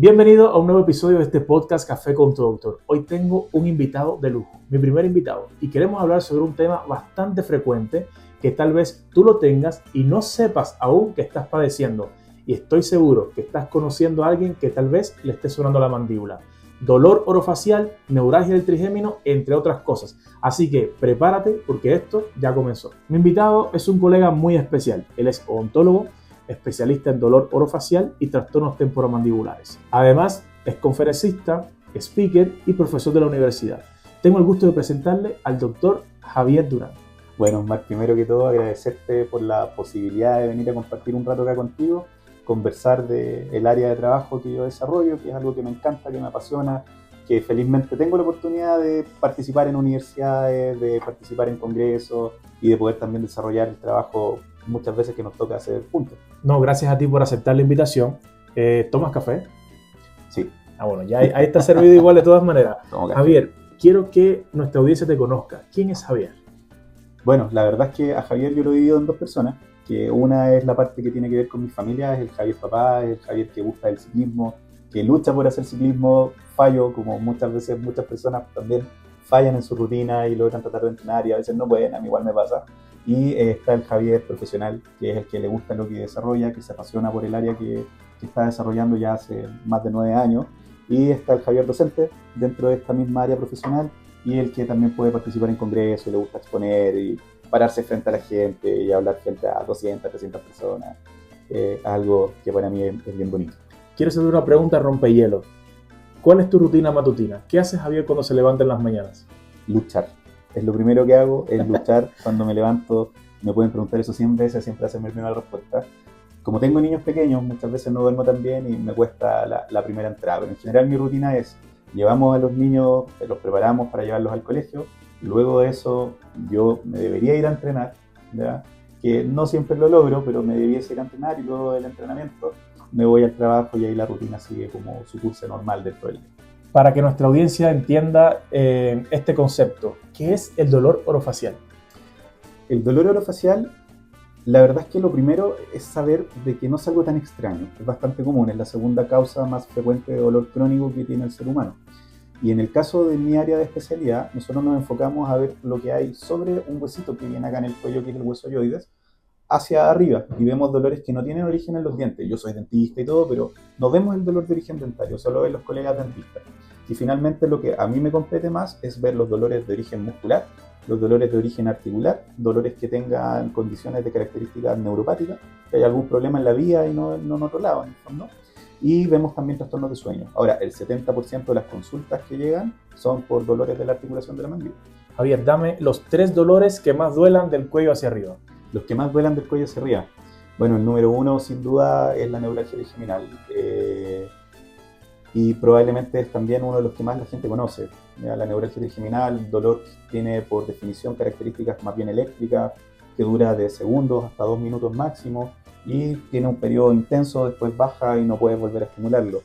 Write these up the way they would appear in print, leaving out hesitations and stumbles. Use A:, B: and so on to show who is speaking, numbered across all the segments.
A: Bienvenido a un nuevo episodio de este podcast Café con tu Doctor. Hoy tengo un invitado de lujo, mi primer invitado, y queremos hablar sobre un tema bastante frecuente que tal vez tú lo tengas y no sepas aún que estás padeciendo. Y estoy seguro que estás conociendo a alguien que tal vez le esté sonando la mandíbula. Dolor orofacial, neuralgia del trigémino, entre otras cosas. Así que prepárate porque esto ya comenzó. Mi invitado es un colega muy especial. Él es odontólogo, especialista en dolor orofacial y trastornos temporomandibulares. Además, es conferencista, speaker y profesor de la universidad. Tengo el gusto de presentarle al doctor Javier Durán.
B: Bueno, Omar, primero que todo agradecerte por la posibilidad de venir a compartir un rato acá contigo, conversar del área de trabajo que yo desarrollo, que es algo que me encanta, que me apasiona, que felizmente tengo la oportunidad de participar en universidades, de participar en congresos y de poder también desarrollar el trabajo muchas veces que nos toca hacer juntos.
A: No, gracias a ti por aceptar la invitación. ¿Tomas café?
B: Sí.
A: Bueno, ya ahí está servido igual de todas maneras. Javier, quiero que nuestra audiencia te conozca. ¿Quién es Javier?
B: Bueno, la verdad es que a Javier yo lo he dividido en dos personas, que una es la parte que tiene que ver con mi familia, es el Javier papá, es el Javier que gusta del ciclismo, que lucha por hacer ciclismo, fallo, como muchas veces muchas personas también fallan en su rutina y logran tratar de entrenar y a veces no pueden, a mí igual me pasa. Y está el Javier profesional, que es el que le gusta lo que desarrolla, que se apasiona por el área que está desarrollando ya hace más de 9 años. Y está el Javier docente dentro de esta misma área profesional y el que también puede participar en congresos y le gusta exponer y pararse frente a la gente y hablar frente a 200, 300 personas. Algo que para mí es bien bonito.
A: Quiero hacer una pregunta rompehielo. ¿Cuál es tu rutina matutina? ¿Qué hace Javier cuando se levanta en las mañanas?
B: Luchar. Es lo primero que hago, es luchar. Cuando me levanto, me pueden preguntar eso 100 veces, siempre hacen mi primera respuesta. Como tengo niños pequeños, muchas veces no duermo tan bien y me cuesta la primera entrada. Pero en general mi rutina es, llevamos a los niños, los preparamos para llevarlos al colegio. Luego de eso, yo me debería ir a entrenar, ¿ya? Que no siempre lo logro, pero me debiese ir a entrenar y luego del entrenamiento me voy al trabajo y ahí la rutina sigue como su curso normal dentro del día.
A: Para que nuestra audiencia entienda este concepto, ¿qué es el dolor orofacial?
B: El dolor orofacial, la verdad es que lo primero es saber de que no es algo tan extraño, es bastante común, es la segunda causa más frecuente de dolor crónico que tiene el ser humano. Y en el caso de mi área de especialidad, nosotros nos enfocamos a ver lo que hay sobre un huesito que viene acá en el cuello, que es el hueso yoides, hacia arriba, y vemos dolores que no tienen origen en los dientes. Yo soy dentista y todo, pero no vemos el dolor de origen dentario, solo ven los colegas dentistas. Y finalmente lo que a mí me compete más es ver los dolores de origen muscular, los dolores de origen articular, dolores que tengan condiciones de características neuropáticas, que hay algún problema en la vía y no en otro lado, en el fondo. Y vemos también trastornos de sueño. Ahora, el 70% de las consultas que llegan son por dolores de la articulación de la mandíbula.
A: Javier, dame los 3 dolores que más duelan del cuello hacia arriba.
B: Los que más duelan del cuello hacia arriba. Bueno, el número 1 sin duda es la neuralgia trigeminal. Y probablemente es también uno de los que más la gente conoce. La neuralgia trigeminal, dolor que tiene por definición características más bien eléctricas, que dura de segundos hasta 2 minutos máximo y tiene un periodo intenso, después baja y no puedes volver a estimularlo.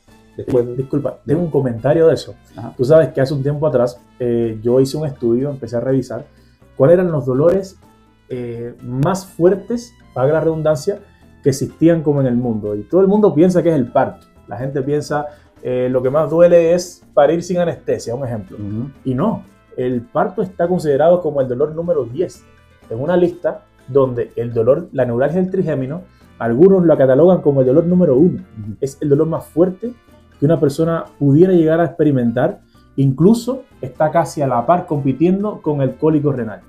A: Disculpa, tengo un comentario de eso.
B: Ajá.
A: Tú sabes que hace un tiempo atrás yo hice un estudio, empecé a revisar cuáles eran los dolores más fuertes, valga la redundancia, que existían como en el mundo. Y todo el mundo piensa que es el parto. La gente piensa lo que más duele es parir sin anestesia, un ejemplo.
B: Uh-huh.
A: Y no, el parto está considerado como el dolor número 10 en una lista donde el dolor, la neuralgia del trigémino, algunos lo catalogan como el dolor número 1. Uh-huh. Es el dolor más fuerte que una persona pudiera llegar a experimentar, incluso está casi a la par compitiendo con el cólico renal.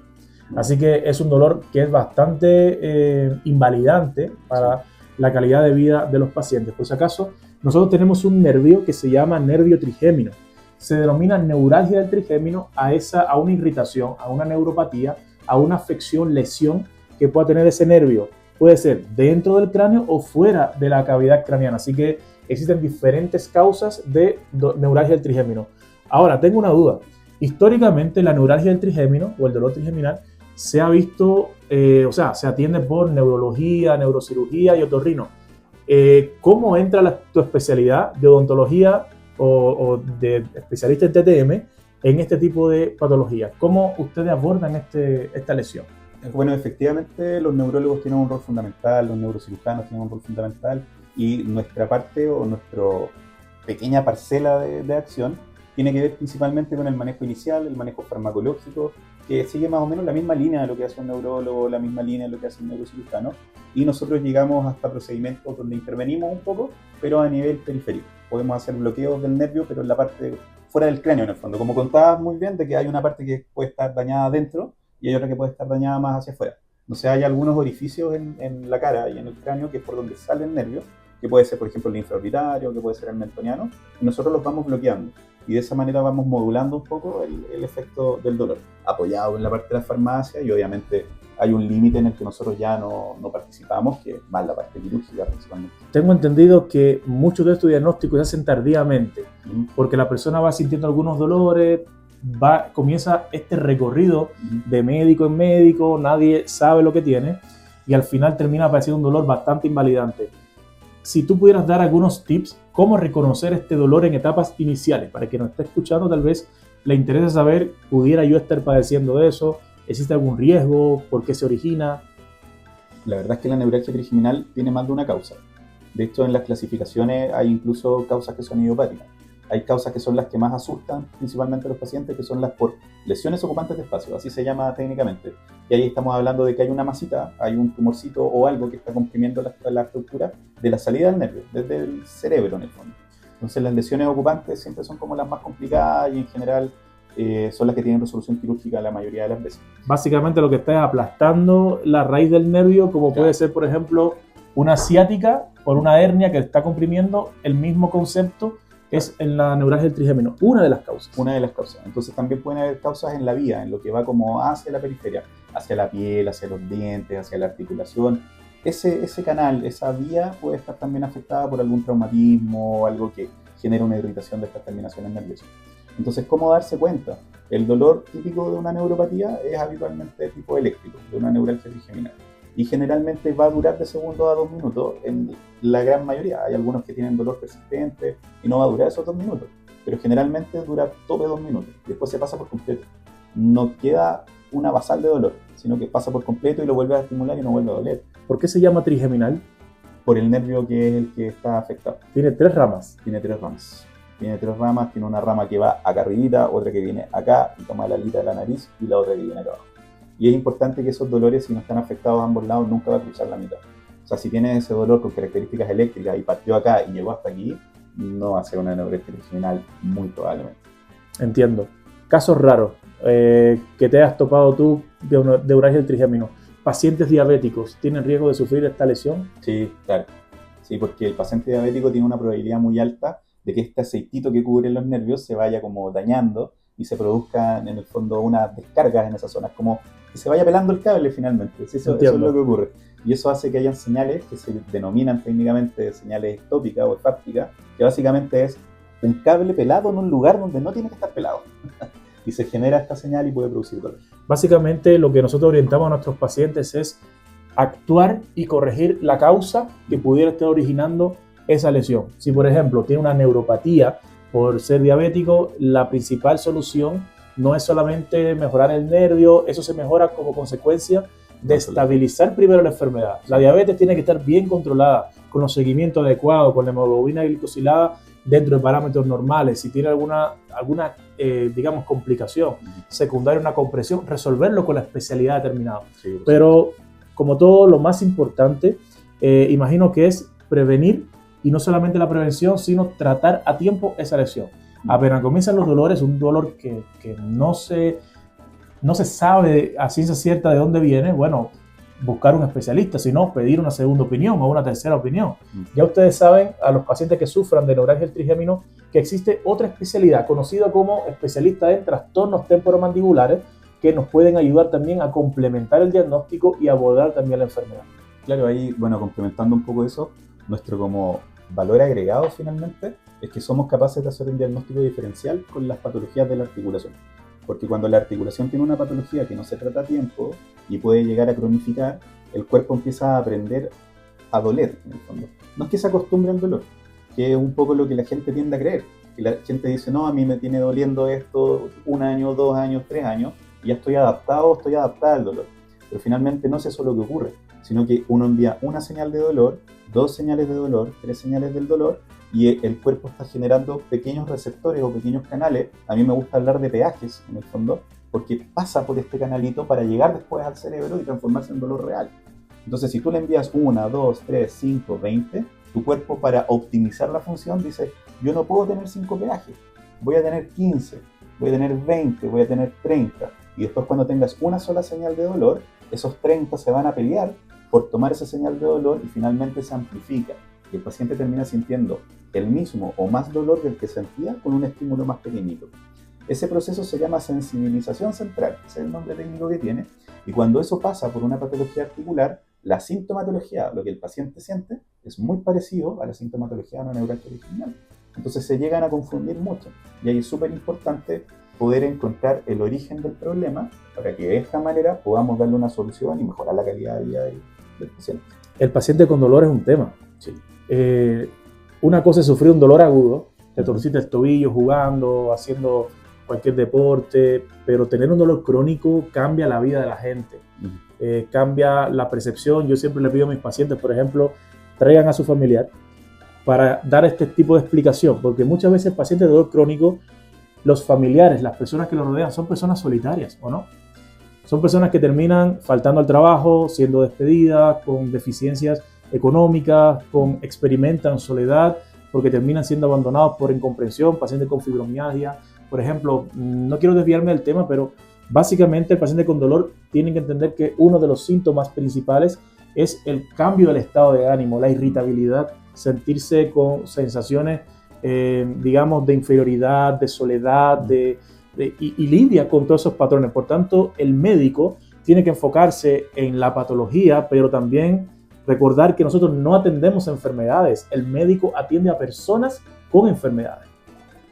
A: Así que es un dolor que es bastante invalidante para la calidad de vida de los pacientes. Por si acaso, nosotros tenemos un nervio que se llama nervio trigémino. Se denomina neuralgia del trigémino a una irritación, a una neuropatía, a una afección, lesión que pueda tener ese nervio. Puede ser dentro del cráneo o fuera de la cavidad craneana. Así que existen diferentes causas de neuralgia del trigémino. Ahora, tengo una duda. Históricamente, la neuralgia del trigémino o el dolor trigeminal se ha visto, se atiende por neurología, neurocirugía y otorrino. ¿Cómo entra tu especialidad de odontología o de especialista en TTM en este tipo de patologías? ¿Cómo ustedes abordan esta lesión?
B: Bueno, efectivamente los neurólogos tienen un rol fundamental, los neurocirujanos tienen un rol fundamental y nuestra parte o pequeña parcela de acción tiene que ver principalmente con el manejo inicial, el manejo farmacológico, que sigue más o menos la misma línea de lo que hace un neurólogo, la misma línea de lo que hace un neurocirujano, y nosotros llegamos hasta procedimientos donde intervenimos un poco, pero a nivel periférico. Podemos hacer bloqueos del nervio, pero en la parte fuera del cráneo, en el fondo. Como contabas muy bien, de que hay una parte que puede estar dañada adentro y hay otra que puede estar dañada más hacia afuera. Entonces hay algunos orificios en la cara y en el cráneo que es por donde sale el nervio, que puede ser, por ejemplo, el infraorbitario, que puede ser el mentoniano, y nosotros los vamos bloqueando. Y de esa manera vamos modulando un poco el efecto del dolor, apoyado en la parte de la farmacia, y obviamente hay un límite en el que nosotros ya no participamos, que es más la parte quirúrgica principalmente.
A: Tengo entendido que muchos de estos diagnósticos se hacen tardíamente, porque la persona va sintiendo algunos dolores, comienza este recorrido de médico en médico, nadie sabe lo que tiene, y al final termina apareciendo un dolor bastante invalidante. Si tú pudieras dar algunos tips, cómo reconocer este dolor en etapas iniciales, para que nos esté escuchando tal vez le interese saber, ¿pudiera yo estar padeciendo de eso? ¿Existe algún riesgo? ¿Por qué se origina?
B: La verdad es que la neuralgia trigeminal tiene más de una causa. De hecho, en las clasificaciones hay incluso causas que son idiopáticas. Hay causas que son las que más asustan, principalmente a los pacientes, que son las por lesiones ocupantes de espacio, así se llama técnicamente. Y ahí estamos hablando de que hay una masita, hay un tumorcito o algo que está comprimiendo la estructura de la salida del nervio, desde el cerebro en el fondo. Entonces las lesiones ocupantes siempre son como las más complicadas y en general son las que tienen resolución quirúrgica la mayoría de las veces.
A: Básicamente lo que está es aplastando la raíz del nervio, como puede ser, por ejemplo, una ciática por una hernia que está comprimiendo. El mismo concepto es en la neuralgia del trigémino, una de las causas.
B: Una de las causas. Entonces también pueden haber causas en la vía, en lo que va como hacia la periferia, hacia la piel, hacia los dientes, hacia la articulación. Ese canal, esa vía puede estar también afectada por algún traumatismo o algo que genera una irritación de estas terminaciones nerviosas. Entonces, ¿cómo darse cuenta? El dolor típico de una neuropatía es habitualmente de tipo eléctrico, de una neuralgia trigeminal. Y generalmente va a durar de segundos a 2 minutos en la gran mayoría. Hay algunos que tienen dolor persistente y no va a durar esos 2 minutos, pero generalmente dura tope 2 minutos. Después se pasa por completo. No queda una basal de dolor, sino que pasa por completo y lo vuelve a estimular y no vuelve a doler.
A: ¿Por qué se llama trigeminal?
B: Por el nervio que es el que está afectado.
A: Tiene 3 ramas.
B: Tiene 3 ramas. Tiene una rama que va acá arribita, otra que viene acá y toma la alita de la nariz y la otra que viene acá abajo. Y es importante que esos dolores, si no están afectados a ambos lados, nunca va a cruzar la mitad. O sea, si tienes ese dolor con características eléctricas y partió acá y llegó hasta aquí, no va a ser una neuralgia trigeminal muy probablemente.
A: Entiendo. Casos raros que te has topado tú de neuralgia del trigémino. ¿Pacientes diabéticos tienen riesgo de sufrir esta lesión?
B: Sí, claro. Sí, porque el paciente diabético tiene una probabilidad muy alta de que este aceitito que cubre los nervios se vaya como dañando y se produzcan en el fondo unas descargas en esas zonas, como que se vaya pelando el cable finalmente. Eso es lo que ocurre. Y eso hace que hayan señales que se denominan técnicamente señales ectópicas o efápticas, que básicamente es un cable pelado en un lugar donde no tiene que estar pelado. Y se genera esta señal y puede producir dolor.
A: Básicamente lo que nosotros orientamos a nuestros pacientes es actuar y corregir la causa que pudiera estar originando esa lesión. Si por ejemplo tiene una neuropatía por ser diabético, la principal solución no es solamente mejorar el nervio, eso se mejora como consecuencia de estabilizar primero la enfermedad. La diabetes tiene que estar bien controlada, con los seguimientos adecuados, con la hemoglobina glicosilada dentro de parámetros normales. Si tiene alguna digamos, complicación secundaria, una compresión, resolverlo con la especialidad determinada. Sí, pero como todo, lo más importante, imagino que es prevenir, y no solamente la prevención, sino tratar a tiempo esa lesión. Apenas comienzan los dolores, un dolor que no se sabe a ciencia cierta de dónde viene, bueno, buscar un especialista, sino pedir una segunda opinión o una tercera opinión. Ya ustedes saben, a los pacientes que sufran de neuralgia del trigémino, que existe otra especialidad conocida como especialista en trastornos temporomandibulares, que nos pueden ayudar también a complementar el diagnóstico y abordar también la enfermedad.
B: Claro, ahí, bueno, complementando un poco eso, nuestro como valor agregado finalmente es que somos capaces de hacer un diagnóstico diferencial con las patologías de la articulación. Porque cuando la articulación tiene una patología que no se trata a tiempo y puede llegar a cronificar, el cuerpo empieza a aprender a doler, en el fondo. No es que se acostumbre al dolor, que es un poco lo que la gente tiende a creer. Que la gente dice, no, a mí me tiene doliendo esto 1 año, 2 años, 3 años, y ya estoy adaptada al dolor. Pero finalmente no es eso lo que ocurre, sino que uno envía una señal de dolor, 2 señales de dolor, 3 señales del dolor, y el cuerpo está generando pequeños receptores o pequeños canales. A mí me gusta hablar de peajes, en el fondo, porque pasa por este canalito para llegar después al cerebro y transformarse en dolor real. Entonces, si tú le envías 1, 2, 3, 5, 20, tu cuerpo, para optimizar la función, dice, yo no puedo tener 5 peajes, voy a tener 15, voy a tener 20, voy a tener 30. Y después, cuando tengas una sola señal de dolor, esos 30 se van a pelear por tomar esa señal de dolor y finalmente se amplifica. Y el paciente termina sintiendo el mismo o más dolor del que sentía con un estímulo más pequeñito. Ese proceso se llama sensibilización central, ese es el nombre técnico que tiene, y cuando eso pasa por una patología articular, la sintomatología, lo que el paciente siente, es muy parecido a la sintomatología de una neuralgia original. Entonces se llegan a confundir mucho, y ahí es súper importante poder encontrar el origen del problema para que de esta manera podamos darle una solución y mejorar la calidad de vida del paciente.
A: El paciente con dolor es un tema.
B: Sí.
A: Una cosa es sufrir un dolor agudo, te torciste el tobillo jugando, haciendo cualquier deporte, pero tener un dolor crónico cambia la vida de la gente, cambia la percepción. Yo siempre le pido a mis pacientes, por ejemplo, traigan a su familiar para dar este tipo de explicación, porque muchas veces pacientes de dolor crónico, los familiares, las personas que los rodean, son personas solitarias, ¿o no? Son personas que terminan faltando al trabajo, siendo despedidas, con deficiencias económicas, experimentan soledad, porque terminan siendo abandonados por incomprensión, pacientes con fibromialgia. Por ejemplo, no quiero desviarme del tema, pero básicamente el paciente con dolor tiene que entender que uno de los síntomas principales es el cambio del estado de ánimo, la irritabilidad, sentirse con sensaciones, digamos, de inferioridad, de soledad, y lidia con todos esos patrones. Por tanto, el médico tiene que enfocarse en la patología, pero también recordar que nosotros no atendemos enfermedades. El médico atiende a personas con enfermedades.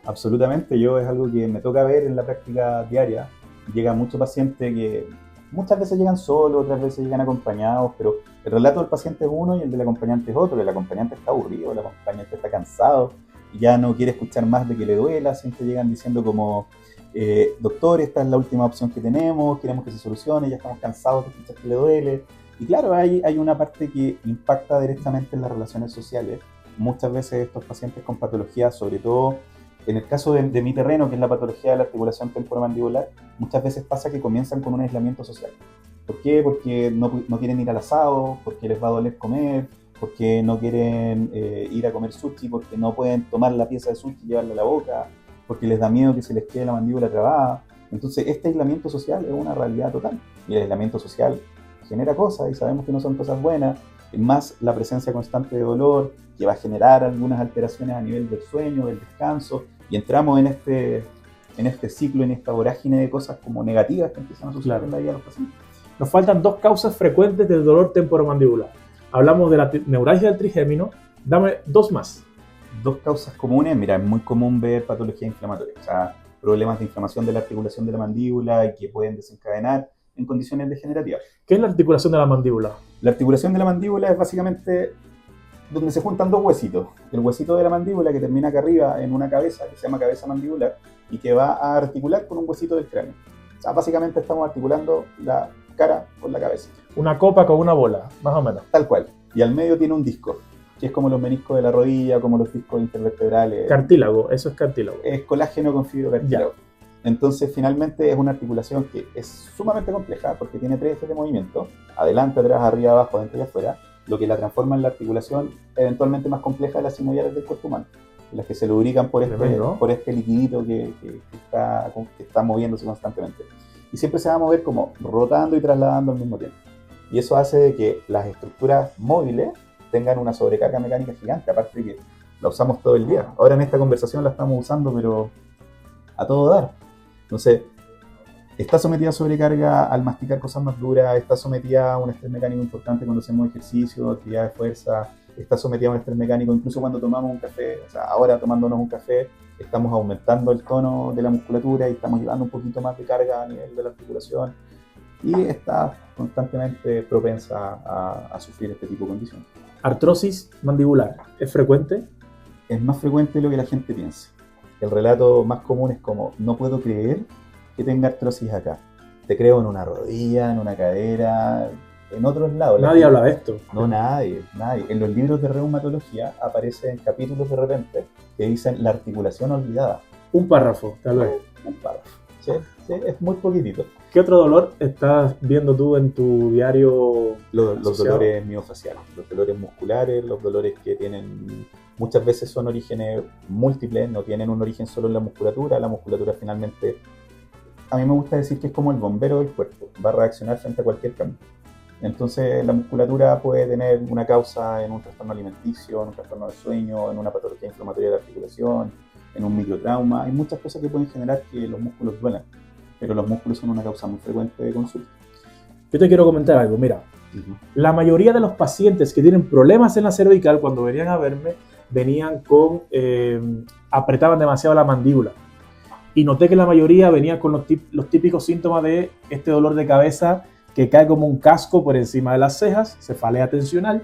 B: Absolutamente, es algo que me toca ver en la práctica diaria. Llega mucho paciente que muchas veces llegan solos, otras veces llegan acompañados, pero el relato del paciente es uno y el del acompañante es otro. El acompañante está aburrido, el acompañante está cansado, y ya no quiere escuchar más de que le duela. Siempre llegan diciendo como, doctor, esta es la última opción que tenemos, queremos que se solucione, ya estamos cansados de escuchar que le duele. Y claro, hay una parte que impacta directamente en las relaciones sociales. Muchas veces estos pacientes con patologías, sobre todo en el caso de mi terreno, que es la patología de la articulación temporomandibular, muchas veces pasa que comienzan con un aislamiento social. ¿Por qué? Porque no quieren ir al asado, porque les va a doler comer, porque no quieren ir a comer sushi, porque no pueden tomar la pieza de sushi y llevarla a la boca, porque les da miedo que se les quede la mandíbula trabada. Entonces, este aislamiento social es una realidad total. Y el aislamiento social genera cosas, y sabemos que no son cosas buenas, más la presencia constante de dolor, que va a generar algunas alteraciones a nivel del sueño, del descanso, y entramos en este ciclo, en esta vorágine de cosas como negativas que empiezan a suceder en la vida de los pacientes.
A: Nos faltan 2 causas frecuentes del dolor temporomandibular. Hablamos de la neuralgia del trigémino, dame 2 más.
B: 2 causas comunes, mira, es muy común ver patologías inflamatorias, o sea, problemas de inflamación de la articulación de la mandíbula y que pueden desencadenar en condiciones degenerativas.
A: ¿Qué es la articulación de la mandíbula?
B: La articulación de la mandíbula es básicamente donde se juntan 2 huesitos. El huesito de la mandíbula, que termina acá arriba en una cabeza, que se llama cabeza mandibular, y que va a articular con un huesito del cráneo. O sea, básicamente estamos articulando la cara con la cabeza.
A: Una copa con una bola, más o menos.
B: Tal cual. Y al medio tiene un disco, que es como los meniscos de la rodilla, como los discos intervertebrales.
A: Cartílago, eso es cartílago.
B: Es colágeno con fibrocartílago. Entonces, finalmente es una articulación que es sumamente compleja porque tiene 3 ejes de movimiento: adelante, atrás, arriba, abajo, adentro y afuera, lo que la transforma en la articulación eventualmente más compleja de las sinoviales del cuerpo humano, las que se lubrican por este liquidito que está moviéndose constantemente. Y siempre se va a mover como rotando y trasladando al mismo tiempo. Y eso hace de que las estructuras móviles tengan una sobrecarga mecánica gigante, aparte de que la usamos todo el día. Ahora en esta conversación la estamos usando, pero a todo dar. Entonces, está sometida a sobrecarga al masticar cosas más duras, está sometida a un estrés mecánico importante cuando hacemos ejercicio, actividad de fuerza, está sometida a un estrés mecánico incluso cuando tomamos un café. O sea, ahora tomándonos un café estamos aumentando el tono de la musculatura y estamos llevando un poquito más de carga a nivel de la articulación, y está constantemente propensa a sufrir este tipo de condiciones.
A: ¿Artrosis mandibular es frecuente?
B: Es más frecuente de lo que la gente piensa. El relato más común es como: no puedo creer que tenga artrosis acá. Te creo en una rodilla, en una cadera, en otros lados.
A: Nadie habla de esto.
B: No, nadie. En los libros de reumatología aparecen capítulos de repente que dicen la articulación olvidada.
A: Un párrafo, tal vez.
B: Un párrafo. Sí, es muy poquitito.
A: ¿Qué otro dolor estás viendo tú en tu diario?
B: Los dolores miofaciales, los dolores musculares, los dolores que tienen, muchas veces son orígenes múltiples, no tienen un origen solo en la musculatura finalmente, a mí me gusta decir que es como el bombero del cuerpo, va a reaccionar frente a cualquier cambio. Entonces la musculatura puede tener una causa en un trastorno alimenticio, en un trastorno de sueño, en una patología inflamatoria de la articulación, en un microtrauma, hay muchas cosas que pueden generar que los músculos duelan. Pero los músculos son una causa muy frecuente de consulta.
A: Yo te quiero comentar algo, mira, la mayoría de los pacientes que tienen problemas en la cervical cuando venían a verme, venían con, apretaban demasiado la mandíbula. Y noté que la mayoría venía con los típicos síntomas de este dolor de cabeza que cae como un casco por encima de las cejas, cefalea tensional.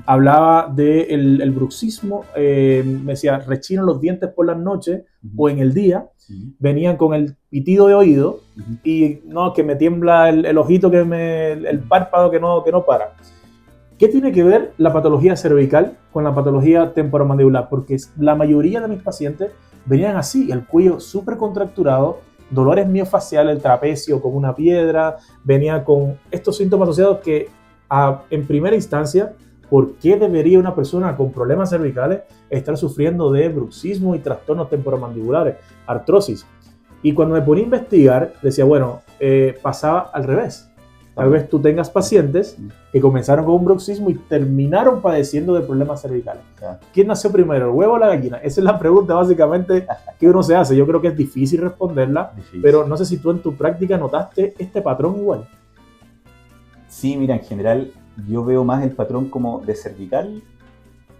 A: Hablaba del bruxismo, me decía, rechino los dientes por las noches o en el día. Venían con el pitido de oído y no, que me tiembla el ojito, el párpado que no para. ¿Qué tiene que ver la patología cervical con la patología temporomandibular? Porque la mayoría de mis pacientes venían así, el cuello súper contracturado, dolores miofaciales, el trapecio como una piedra, venía con estos síntomas asociados que en primera instancia, ¿por qué debería una persona con problemas cervicales estar sufriendo de bruxismo y trastornos temporomandibulares, artrosis? Y cuando me ponía a investigar, decía, bueno, pasaba al revés. Tal vez tú tengas pacientes que comenzaron con un bruxismo y terminaron padeciendo de problemas cervicales. ¿Quién nació primero, el huevo o la gallina? Esa es la pregunta básicamente que uno se hace. Yo creo que es difícil responderla, pero no sé si tú en tu práctica notaste este patrón igual.
B: Sí, mira, en general yo veo más el patrón como de cervical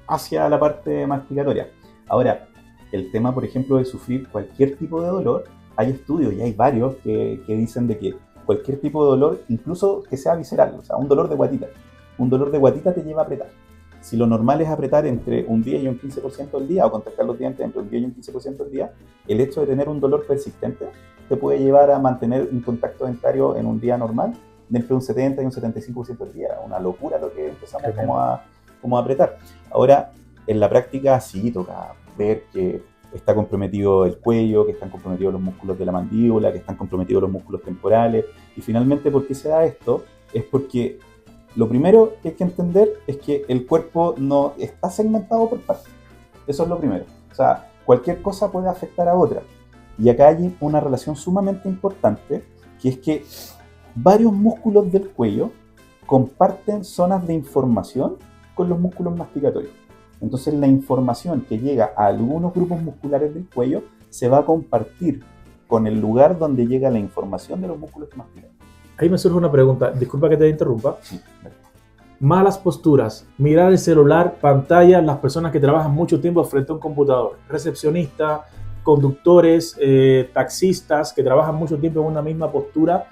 B: hacia la parte masticatoria. Ahora, el tema, por ejemplo, de sufrir cualquier tipo de dolor, hay estudios y hay varios que dicen de que cualquier tipo de dolor, incluso que sea visceral, o sea, un dolor de guatita te lleva a apretar. Si lo normal es apretar entre un 10 y un 15% al día, o contractar los dientes entre un 10 y un 15% al día, el hecho de tener un dolor persistente te puede llevar a mantener un contacto dentario en un día normal de entre un 70 y un 75% al día. Una locura lo que empezamos como a apretar. Ahora, en la práctica sí toca ver que está comprometido el cuello, que están comprometidos los músculos de la mandíbula, que están comprometidos los músculos temporales. Y finalmente, ¿por qué se da esto? Es porque lo primero que hay que entender es que el cuerpo no está segmentado por partes. Eso es lo primero. O sea, cualquier cosa puede afectar a otra. Y acá hay una relación sumamente importante, que es que varios músculos del cuello comparten zonas de información con los músculos masticatorios. Entonces la información que llega a algunos grupos musculares del cuello se va a compartir con el lugar donde llega la información de los músculos que mastican.
A: Ahí me surge una pregunta, disculpa que te interrumpa. Sí. Malas posturas, mirar el celular, pantalla, las personas que trabajan mucho tiempo frente a un computador, recepcionistas, conductores, taxistas que trabajan mucho tiempo en una misma postura,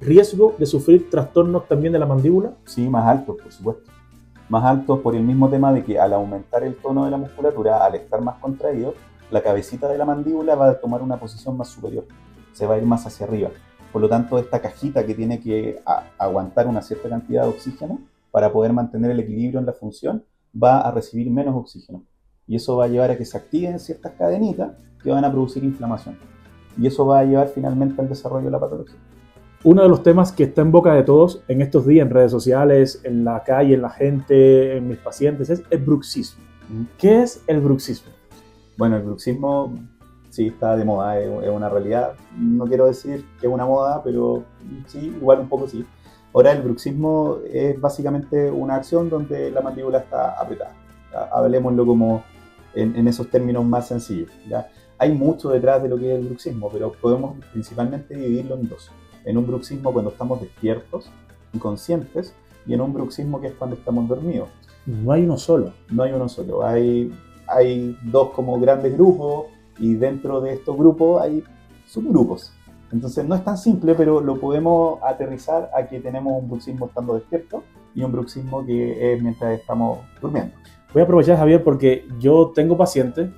A: riesgo de sufrir trastornos también de la mandíbula.
B: Sí, más altos, por supuesto. Más altos por el mismo tema de que al aumentar el tono de la musculatura, al estar más contraído, la cabecita de la mandíbula va a tomar una posición más superior, se va a ir más hacia arriba. Por lo tanto, esta cajita que tiene que aguantar una cierta cantidad de oxígeno para poder mantener el equilibrio en la función, va a recibir menos oxígeno. Y eso va a llevar a que se activen ciertas cadenitas que van a producir inflamación. Y eso va a llevar finalmente al desarrollo de la patología.
A: Uno de los temas que está en boca de todos en estos días, en redes sociales, en la calle, en la gente, en mis pacientes, es el bruxismo. ¿Qué es el bruxismo?
B: Bueno, el bruxismo sí está de moda, es una realidad. No quiero decir que es una moda, pero sí, igual un poco sí. Ahora, el bruxismo es básicamente una acción donde la mandíbula está apretada. Hablemoslo como en esos términos más sencillos, ¿ya? Hay mucho detrás de lo que es el bruxismo, pero podemos principalmente dividirlo en dos. En un bruxismo cuando estamos despiertos y conscientes, y en un bruxismo que es cuando estamos dormidos.
A: No hay uno solo.
B: No hay uno solo. Hay dos como grandes grupos, y dentro de estos grupos hay subgrupos. Entonces no es tan simple, pero lo podemos aterrizar a que tenemos un bruxismo estando despiertos y un bruxismo que es mientras estamos durmiendo.
A: Voy a aprovechar, Javier, porque yo tengo pacientes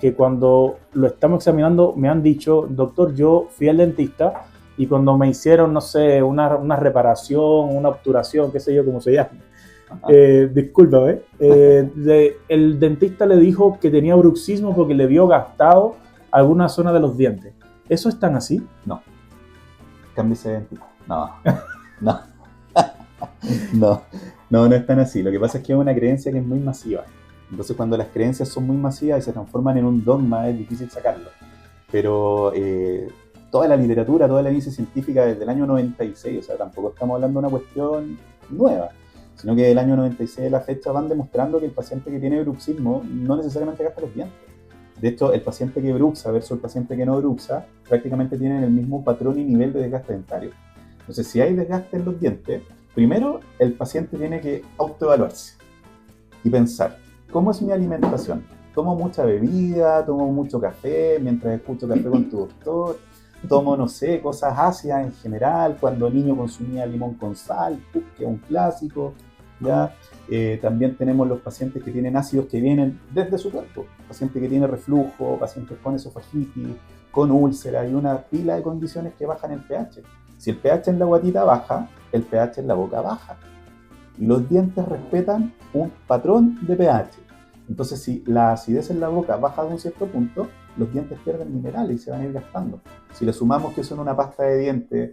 A: que cuando lo estamos examinando me han dicho, doctor, yo fui al dentista y cuando me hicieron, no sé, una reparación, una obturación, qué sé yo, cómo se llama, discúlpame, el dentista le dijo que tenía bruxismo porque le vio gastado alguna zona de los dientes. ¿Eso es tan así?
B: No. Cámbiese de dentista. No. No. No es tan así. Lo que pasa es que es una creencia que es muy masiva. Entonces, cuando las creencias son muy masivas y se transforman en un dogma, es difícil sacarlo. Pero toda la literatura, toda la evidencia científica desde el año 96, o sea, tampoco estamos hablando de una cuestión nueva, sino que del año 96 a la fecha van demostrando que el paciente que tiene bruxismo no necesariamente gasta los dientes. De hecho, el paciente que bruxa versus el paciente que no bruxa prácticamente tienen el mismo patrón y nivel de desgaste dentario. Entonces, si hay desgaste en los dientes, primero el paciente tiene que autoevaluarse y pensar, ¿cómo es mi alimentación? ¿Tomo mucha bebida? ¿Tomo mucho café mientras escucho Café con tu doctor? ¿Tomo, no sé, cosas ácidas en general? Cuando niño consumía limón con sal, que es un clásico, ¿ya? También tenemos los pacientes que tienen ácidos que vienen desde su cuerpo. Paciente que tiene reflujo, pacientes con esofagitis, con úlcera y una pila de condiciones que bajan el pH. Si el pH en la guatita baja, el pH en la boca baja. Y los dientes respetan un patrón de pH. Entonces, si la acidez en la boca baja de un cierto punto, los dientes pierden minerales y se van a ir gastando. Si le sumamos que son una pasta de dientes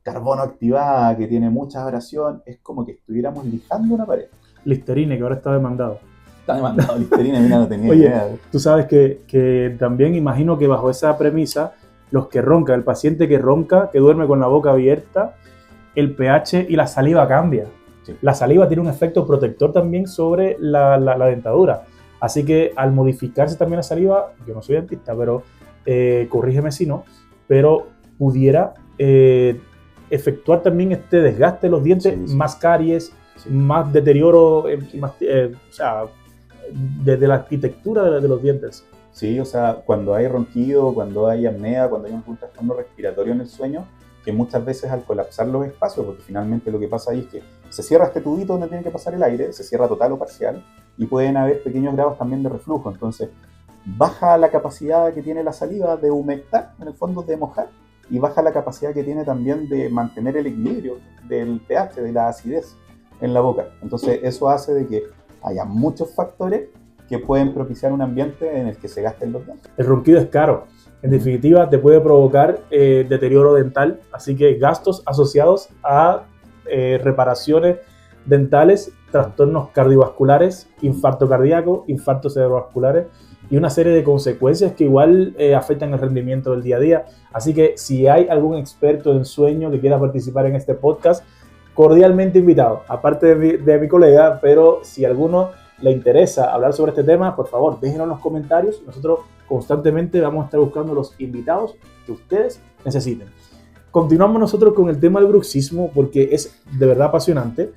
B: carbono activada, que tiene mucha abrasión, es como que estuviéramos lijando una pared.
A: Listerine, que ahora está demandado.
B: Está demandado Listerine, mira, no tenía
A: Oye,
B: idea.
A: tú sabes que también imagino que bajo esa premisa, los que roncan, el paciente que ronca, que duerme con la boca abierta, el pH y la saliva cambia. Sí. La saliva tiene un efecto protector también sobre la dentadura. Así que al modificarse también la saliva, yo no soy dentista, pero corrígeme si no, pero pudiera efectuar también este desgaste de los dientes, sí. Más caries, sí. Más deterioro, más, o sea, desde la arquitectura de los dientes.
B: Sí, o sea, cuando hay ronquido, cuando hay apnea, cuando hay un trastorno respiratorio en el sueño, que muchas veces al colapsar los espacios, porque finalmente lo que pasa ahí es que se cierra este tubito donde tiene que pasar el aire, se cierra total o parcial, y pueden haber pequeños grados también de reflujo. Entonces, baja la capacidad que tiene la saliva de humectar, en el fondo de mojar, y baja la capacidad que tiene también de mantener el equilibrio del pH, de la acidez en la boca. Entonces, eso hace de que haya muchos factores que pueden propiciar un ambiente en el que se gasten los dientes.
A: El ronquido es caro. En definitiva, te puede provocar deterioro dental, así que gastos asociados a reparaciones dentales, trastornos cardiovasculares, infarto cardíaco, infartos cerebrovasculares y una serie de consecuencias que igual afectan el rendimiento del día a día. Así que si hay algún experto en sueño que quiera participar en este podcast, cordialmente invitado, aparte de mi colega, pero si alguno le interesa hablar sobre este tema, por favor, déjenos en los comentarios. Nosotros constantemente vamos a estar buscando los invitados que ustedes necesiten. Continuamos nosotros con el tema del bruxismo porque es de verdad apasionante.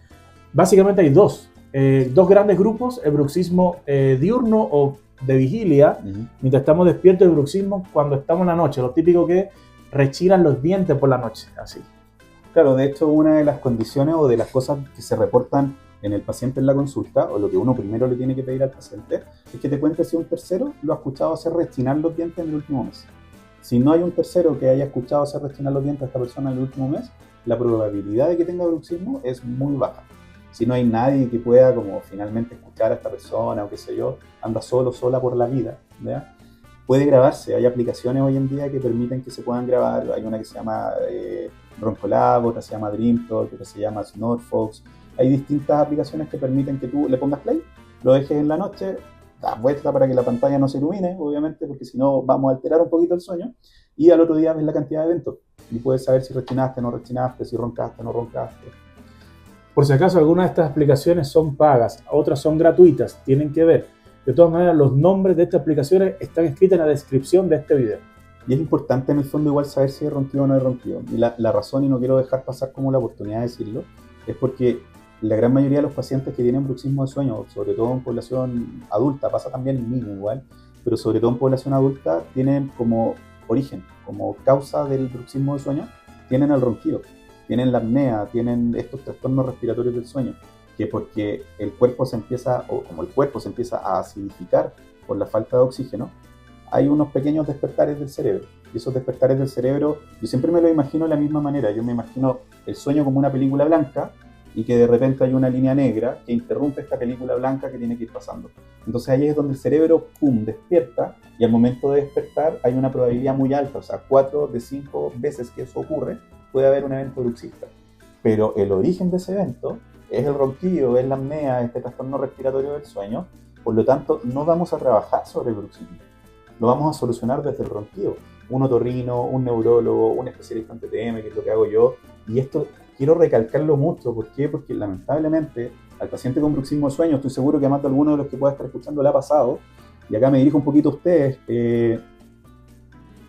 A: Básicamente hay dos grandes grupos, el bruxismo diurno o de vigilia, mientras estamos despiertos, el bruxismo cuando estamos en la noche, lo típico que rechinan los dientes por la noche, así.
B: Claro, de hecho, una de las condiciones o de las cosas que se reportan en el paciente en la consulta, o lo que uno primero le tiene que pedir al paciente, es que te cuente si un tercero lo ha escuchado hacer rechinar los dientes en el último mes. Si no hay un tercero que haya escuchado hacer rechinar los dientes a esta persona en el último mes, la probabilidad de que tenga bruxismo es muy baja. Si no hay nadie que pueda como finalmente escuchar a esta persona o qué sé yo, anda solo, sola por la vida, ¿verdad? Puede grabarse. Hay aplicaciones hoy en día que permiten que se puedan grabar. Hay una que se llama Roncolab, otra se llama DreamTalk, otra se llama Snortfox. Hay distintas aplicaciones que permiten que tú le pongas play, lo dejes en la noche, das vuelta para que la pantalla no se ilumine, obviamente, porque si no vamos a alterar un poquito el sueño, y al otro día ves la cantidad de eventos y puedes saber si rechinaste o no rechinaste, si roncaste o no roncaste.
A: Por si acaso, algunas de estas aplicaciones son pagas, otras son gratuitas, tienen que ver. De todas maneras, los nombres de estas aplicaciones están escritos en la descripción de este video.
B: Y es importante en el fondo igual saber si hay ronquido o no hay ronquido. Y la razón, y no quiero dejar pasar como la oportunidad de decirlo, es porque la gran mayoría de los pacientes que tienen bruxismo de sueño, sobre todo en población adulta, pasa también en niños igual, pero sobre todo en población adulta, tienen como origen, como causa del bruxismo de sueño, tienen el ronquido, tienen la apnea, tienen estos trastornos respiratorios del sueño, que porque el cuerpo se empieza a acidificar por la falta de oxígeno, hay unos pequeños despertares del cerebro. Y esos despertares del cerebro, yo siempre me lo imagino de la misma manera. Yo me imagino el sueño como una película blanca y que de repente hay una línea negra que interrumpe esta película blanca que tiene que ir pasando. Entonces ahí es donde el cerebro, pum, despierta, y al momento de despertar hay una probabilidad muy alta, o sea, 4 de 5 veces que eso ocurre, puede haber un evento bruxista. Pero el origen de ese evento es el ronquido, es la apnea, este trastorno respiratorio del sueño. Por lo tanto, no vamos a trabajar sobre el bruxismo, lo vamos a solucionar desde el ronquido. Un otorrino, un neurólogo, un especialista en TTM, que es lo que hago yo. Y esto quiero recalcarlo mucho. ¿Por qué? Porque lamentablemente al paciente con bruxismo de sueño, estoy seguro que a más de alguno de los que pueda estar escuchando le ha pasado, y acá me dirijo un poquito a ustedes,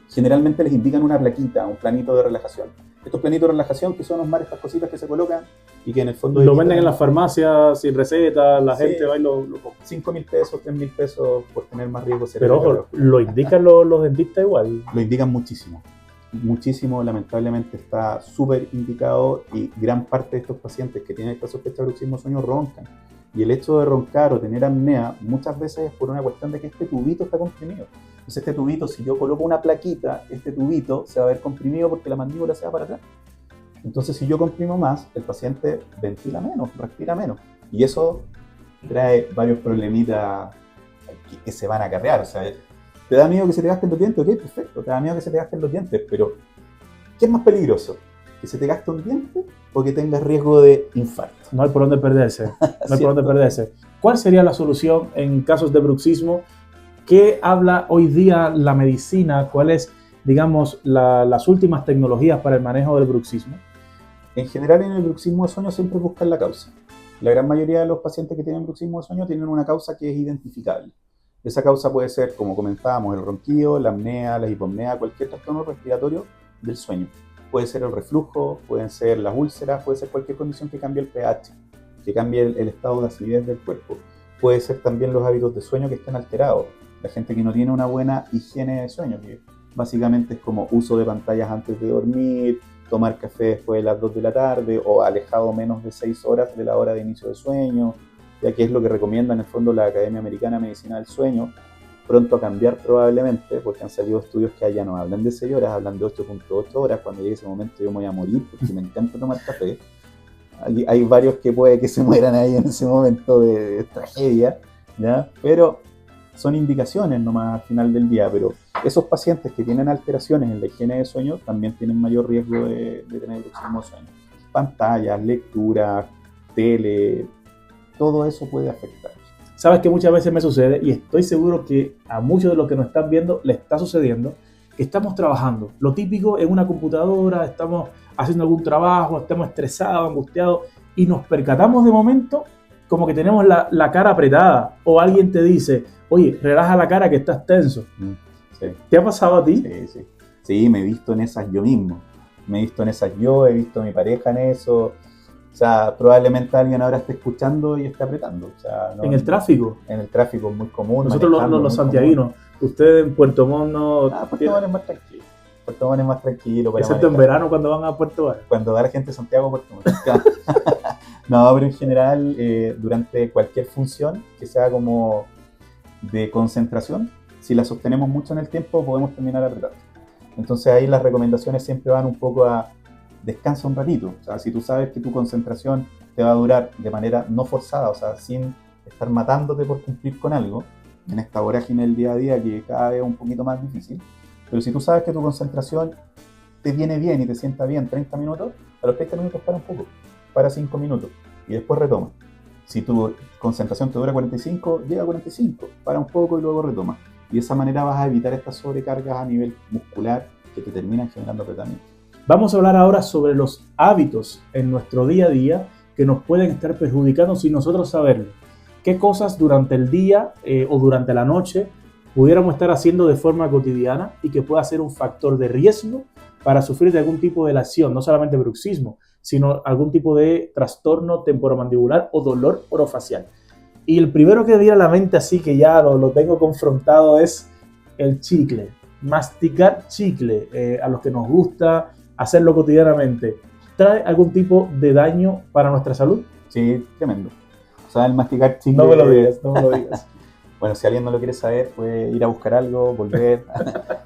B: generalmente les indican una plaquita, un planito de relajación. Estos planitos de relajación que son los mares, estas cositas que se colocan y que en el fondo...
A: Lo venden en las farmacias sin receta, la gente va y lo compra.
B: 5.000 pesos, 3.000 pesos por tener más riesgo cerebral.
A: Pero ojo, ¿lo indican los dentistas igual?
B: Lo indican muchísimo. Muchísimo, lamentablemente está súper indicado, y gran parte de estos pacientes que tienen esta sospecha de bruxismo de sueño roncan. Y el hecho de roncar o tener apnea muchas veces es por una cuestión de que este tubito está comprimido. Entonces este tubito, si yo coloco una plaquita, este tubito se va a ver comprimido porque la mandíbula se va para atrás. Entonces si yo comprimo más, el paciente ventila menos, respira menos. Y eso trae varios problemitas que se van a acarrear. O sea, ¿te da miedo que se te gasten los dientes? Ok, perfecto, te da miedo que se te gasten los dientes, pero ¿qué es más peligroso? ¿Que se te gaste un diente o que tengas riesgo de infarto?
A: No hay por dónde perderse, no hay por dónde perderse. ¿Cuál sería la solución en casos de bruxismo? ¿Qué habla hoy día la medicina? ¿Cuáles, digamos, las últimas tecnologías para el manejo del bruxismo?
B: En general, en el bruxismo de sueño siempre buscan la causa. La gran mayoría de los pacientes que tienen bruxismo de sueño tienen una causa que es identificable. Esa causa puede ser, como comentábamos, el ronquido, la apnea, la hipopnea, cualquier trastorno respiratorio del sueño. Puede ser el reflujo, pueden ser las úlceras, puede ser cualquier condición que cambie el pH, que cambie el estado de acidez del cuerpo. Puede ser también los hábitos de sueño que estén alterados. La gente que no tiene una buena higiene de sueño, que básicamente es como uso de pantallas antes de dormir, tomar café después de las 2 de la tarde o alejado menos de 6 horas de la hora de inicio de sueño, ya que es lo que recomienda en el fondo la Academia Americana de Medicina del Sueño, pronto a cambiar probablemente, porque han salido estudios que allá no hablan de 6 horas, hablan de 8.8 horas, cuando llegue ese momento yo me voy a morir porque me encanta tomar café. Hay varios que puede que se mueran ahí en ese momento de tragedia, ¿ya? Pero son indicaciones nomás al final del día, pero esos pacientes que tienen alteraciones en la higiene de sueño también tienen mayor riesgo de tener bruxismo de sueño. Pantallas, lectura, tele, todo eso puede afectar.
A: Sabes que muchas veces me sucede, y estoy seguro que a muchos de los que nos están viendo les está sucediendo, que estamos trabajando. Lo típico en una computadora, estamos haciendo algún trabajo, estamos estresados, angustiados, y nos percatamos de momento como que tenemos la cara apretada, o alguien te dice, oye, relaja la cara que estás tenso.
B: Sí.
A: ¿Te ha pasado a ti?
B: Sí. Sí, me he visto en esas yo mismo. He visto a mi pareja en eso. O sea, probablemente alguien ahora esté escuchando y esté apretando. O sea, no,
A: ¿En el tráfico?
B: En el tráfico es muy común.
A: Nosotros los santiaguinos, ustedes en Puerto Montt no...
B: Puerto Montt es más tranquilo. Puerto Montt es más tranquilo.
A: Excepto en verano cuando van a Puerto Montt.
B: Cuando va la gente de Santiago a Puerto Montt. No, pero en general, durante cualquier función que sea como de concentración, si la sostenemos mucho en el tiempo, podemos terminar apretando. Entonces ahí las recomendaciones siempre van un poco a descansa un ratito. O sea, si tú sabes que tu concentración te va a durar de manera no forzada, o sea, sin estar matándote por cumplir con algo, en esta vorágine del día a día que cada vez es un poquito más difícil, pero si tú sabes que tu concentración te viene bien y te sienta bien 30 minutos, a los 30 minutos para un poco, para 5 minutos y después retoma. Si tu concentración te dura 45, llega a 45, para un poco y luego retoma. Y de esa manera vas a evitar estas sobrecargas a nivel muscular que te terminan generando apretamiento.
A: Vamos a hablar ahora sobre los hábitos en nuestro día a día que nos pueden estar perjudicando sin nosotros saberlo. ¿Qué cosas durante el día o durante la noche pudiéramos estar haciendo de forma cotidiana y que pueda ser un factor de riesgo para sufrir de algún tipo de lesión, no solamente bruxismo, sino algún tipo de trastorno temporomandibular o dolor orofacial? Y el primero que viene a la mente, así que ya lo tengo confrontado, es el chicle. Masticar chicle, a los que nos gusta hacerlo cotidianamente, ¿trae algún tipo de daño para nuestra salud?
B: Sí, tremendo. O sea, el masticar chicle...
A: No me lo digas.
B: Bueno, si alguien no lo quiere saber, puede ir a buscar algo, volver.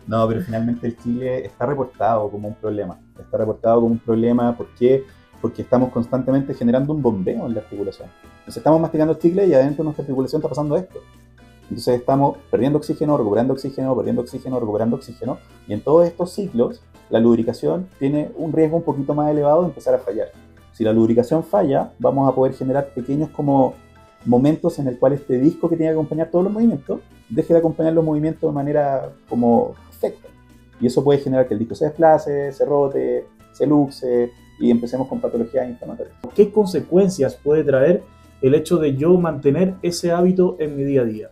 B: No, pero finalmente el chicle está reportado como un problema. Está reportado como un problema, ¿por qué? Porque estamos constantemente generando un bombeo en la articulación. Entonces estamos masticando el chicle y adentro de nuestra articulación está pasando esto. Entonces estamos perdiendo oxígeno, recuperando oxígeno, perdiendo oxígeno, recuperando oxígeno. Y en todos estos ciclos, la lubricación tiene un riesgo un poquito más elevado de empezar a fallar. Si la lubricación falla, vamos a poder generar pequeños como momentos en el cual este disco que tiene que acompañar todos los movimientos, deje de acompañar los movimientos de manera como perfecta. Y eso puede generar que el disco se desplace, se rote, se luxe y empecemos con patologías inflamatorias.
A: ¿Qué consecuencias puede traer el hecho de yo mantener ese hábito en mi día a día?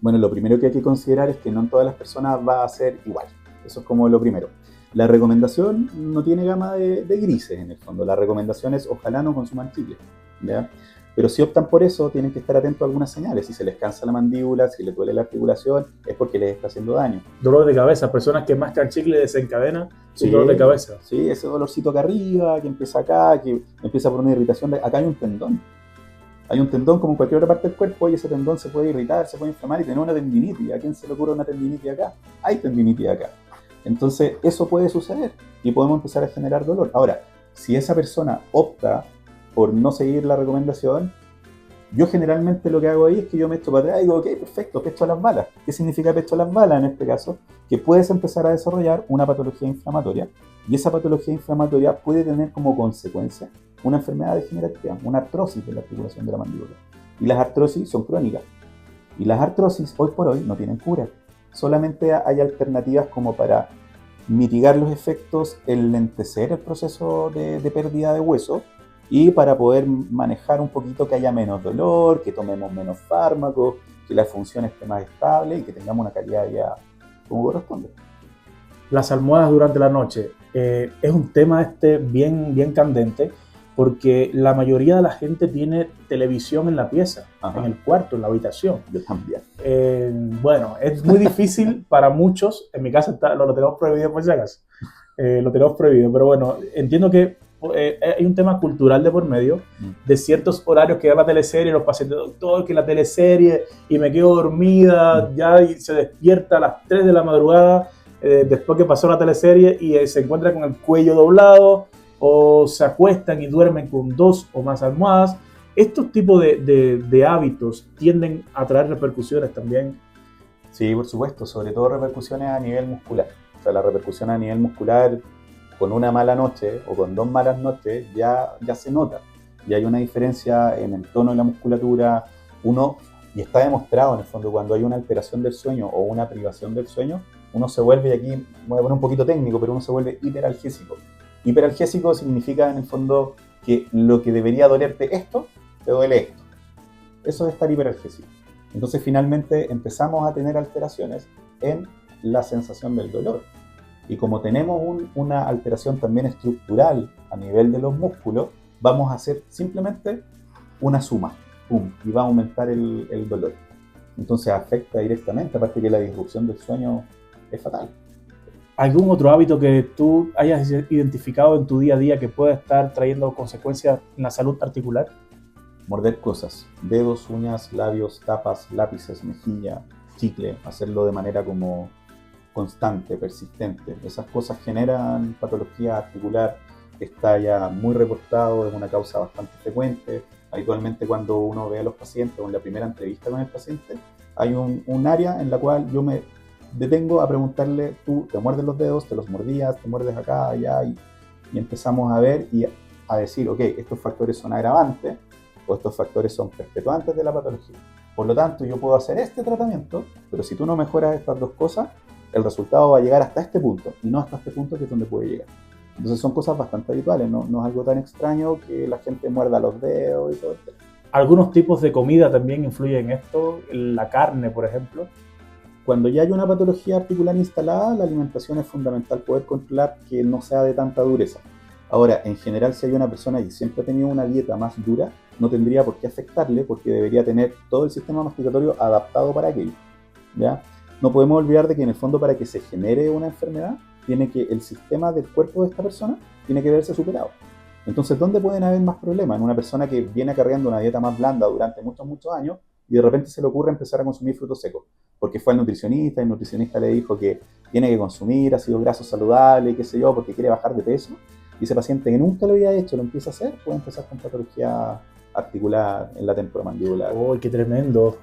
B: Bueno, lo primero que hay que considerar es que no en todas las personas va a ser igual. Eso es como lo primero. La recomendación no tiene gama de grises en el fondo. La recomendación es ojalá no consuman chicle, ¿ya? Pero si optan por eso, tienen que estar atentos a algunas señales. Si se les cansa la mandíbula, si les duele la articulación, es porque les está haciendo daño.
A: Dolor de cabeza, personas que mascan chicle desencadenan su dolor de cabeza.
B: Sí, ese dolorcito acá arriba, que empieza acá, que empieza por una irritación. Acá hay un tendón. Hay un tendón como en cualquier otra parte del cuerpo y ese tendón se puede irritar, se puede inflamar y tener una tendinitis. ¿A quién se le ocurre una tendinitis acá? Hay tendinitis acá. Entonces, eso puede suceder y podemos empezar a generar dolor. Ahora, si esa persona opta por no seguir la recomendación, yo generalmente lo que hago ahí es que yo me echo para atrás y digo, ok, perfecto, pecho a las balas. ¿Qué significa pecho a las balas en este caso? Que puedes empezar a desarrollar una patología inflamatoria y esa patología inflamatoria puede tener como consecuencia una enfermedad degenerativa, una artrosis de la articulación de la mandíbula. Y las artrosis son crónicas. Y las artrosis hoy por hoy no tienen cura. Solamente hay alternativas como para mitigar los efectos, enlentecer el proceso de pérdida de hueso y para poder manejar un poquito que haya menos dolor, que tomemos menos fármacos, que la función esté más estable y que tengamos una calidad de vida como corresponde.
A: Las almohadas durante la noche es un tema bien candente porque la mayoría de la gente tiene televisión en la pieza, en el cuarto, en la habitación.
B: Yo también.
A: Bueno, es muy difícil para muchos, en mi casa lo tenemos prohibido por si acaso, lo tenemos prohibido, pero bueno, entiendo que hay un tema cultural de por medio, de ciertos horarios que da la teleserie, los pacientes, doctor, que la teleserie, y me quedo dormida, ya y se despierta a las 3 de la madrugada, después que pasó la teleserie, y se encuentra con el cuello doblado, o se acuestan y duermen con 2 o más almohadas. Estos tipos de hábitos tienden a traer repercusiones también.
B: Sí, por supuesto, sobre todo repercusiones a nivel muscular. O sea, la repercusión a nivel muscular con una mala noche o con 2 malas noches ya se nota. Y hay una diferencia en el tono de la musculatura. Y está demostrado en el fondo, cuando hay una alteración del sueño o una privación del sueño, uno se vuelve, y aquí voy a poner un poquito técnico, pero uno se vuelve hiperalgésico. Hiperalgésico significa en el fondo que lo que debería dolerte esto, te duele esto. Eso es estar hiperalgésico. Entonces finalmente empezamos a tener alteraciones en la sensación del dolor. Y como tenemos una alteración también estructural a nivel de los músculos, vamos a hacer simplemente una suma, ¡pum!, y va a aumentar el dolor. Entonces afecta directamente, aparte que la disrupción del sueño es fatal.
A: ¿Algún otro hábito que tú hayas identificado en tu día a día que pueda estar trayendo consecuencias en la salud articular?
B: Morder cosas, dedos, uñas, labios, tapas, lápices, mejilla, chicle, hacerlo de manera como constante, persistente. Esas cosas generan patología articular, está ya muy reportado, es una causa bastante frecuente. Habitualmente cuando uno ve a los pacientes o en la primera entrevista con el paciente, hay un área en la cual yo me detengo a preguntarle, tú te muerdes los dedos, te los mordías, te muerdes acá, allá, y empezamos a ver y a decir, ok, estos factores son agravantes o estos factores son perpetuantes de la patología. Por lo tanto, yo puedo hacer este tratamiento, pero si tú no mejoras estas dos cosas, el resultado va a llegar hasta este punto, y no hasta este punto que es donde puede llegar. Entonces son cosas bastante habituales, no es algo tan extraño que la gente muerda los dedos y todo esto.
A: ¿Algunos tipos de comida también influyen en esto? La carne, por ejemplo.
B: Cuando ya hay una patología articular instalada, la alimentación es fundamental poder controlar que no sea de tanta dureza. Ahora, en general, si hay una persona que siempre ha tenido una dieta más dura, no tendría por qué afectarle porque debería tener todo el sistema masticatorio adaptado para aquello, ¿ya? No podemos olvidar de que en el fondo para que se genere una enfermedad, tiene que el sistema del cuerpo de esta persona tiene que verse superado. Entonces, ¿dónde pueden haber más problemas? En una persona que viene acarreando una dieta más blanda durante muchos años, y de repente se le ocurre empezar a consumir frutos secos, porque fue al nutricionista y el nutricionista le dijo que tiene que consumir ácidos grasos saludables, qué sé yo, porque quiere bajar de peso, y ese paciente que nunca lo había hecho lo empieza a hacer, puede empezar con patología articular en la temporomandibular.
A: ¡Uy, qué tremendo!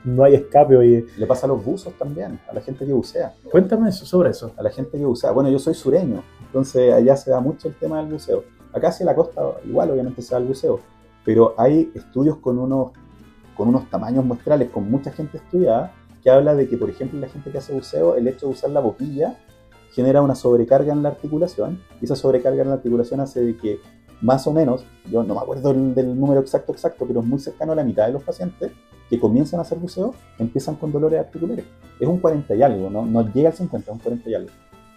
A: No hay escape, oye.
B: Le pasa a los buzos también, a la gente que bucea.
A: Cuéntame sobre eso.
B: A la gente que bucea. Bueno, yo soy sureño, entonces allá se da mucho el tema del buceo. Acá hacia la costa igual obviamente se da el buceo, pero hay estudios con unos tamaños muestrales, con mucha gente estudiada, que habla de que, por ejemplo, la gente que hace buceo, el hecho de usar la boquilla genera una sobrecarga en la articulación, y esa sobrecarga en la articulación hace de que más o menos, yo no me acuerdo del número exacto, pero es muy cercano a la mitad de los pacientes que comienzan a hacer buceo, empiezan con dolores articulares. Es un 40 y algo, no llega al 50, es un 40 y algo.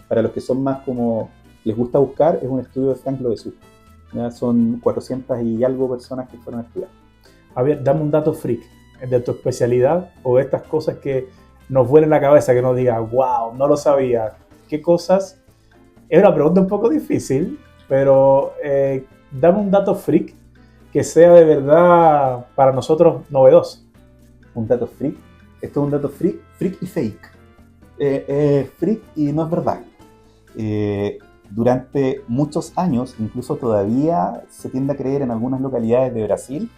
B: Para los que son más como les gusta buscar, es un estudio de Frank Loessu. Son 400 y algo personas que fueron a estudiar.
A: A ver, dame un dato freak de tu especialidad o de estas cosas que nos vuelen la cabeza, que nos diga, wow, no lo sabía. ¿Qué cosas? Es una pregunta un poco difícil, pero dame un dato freak que sea de verdad para nosotros novedoso.
B: Un dato freak. Esto es un dato freak y fake. Freak y no es verdad. Durante muchos años, incluso todavía se tiende a creer en algunas localidades de Brasil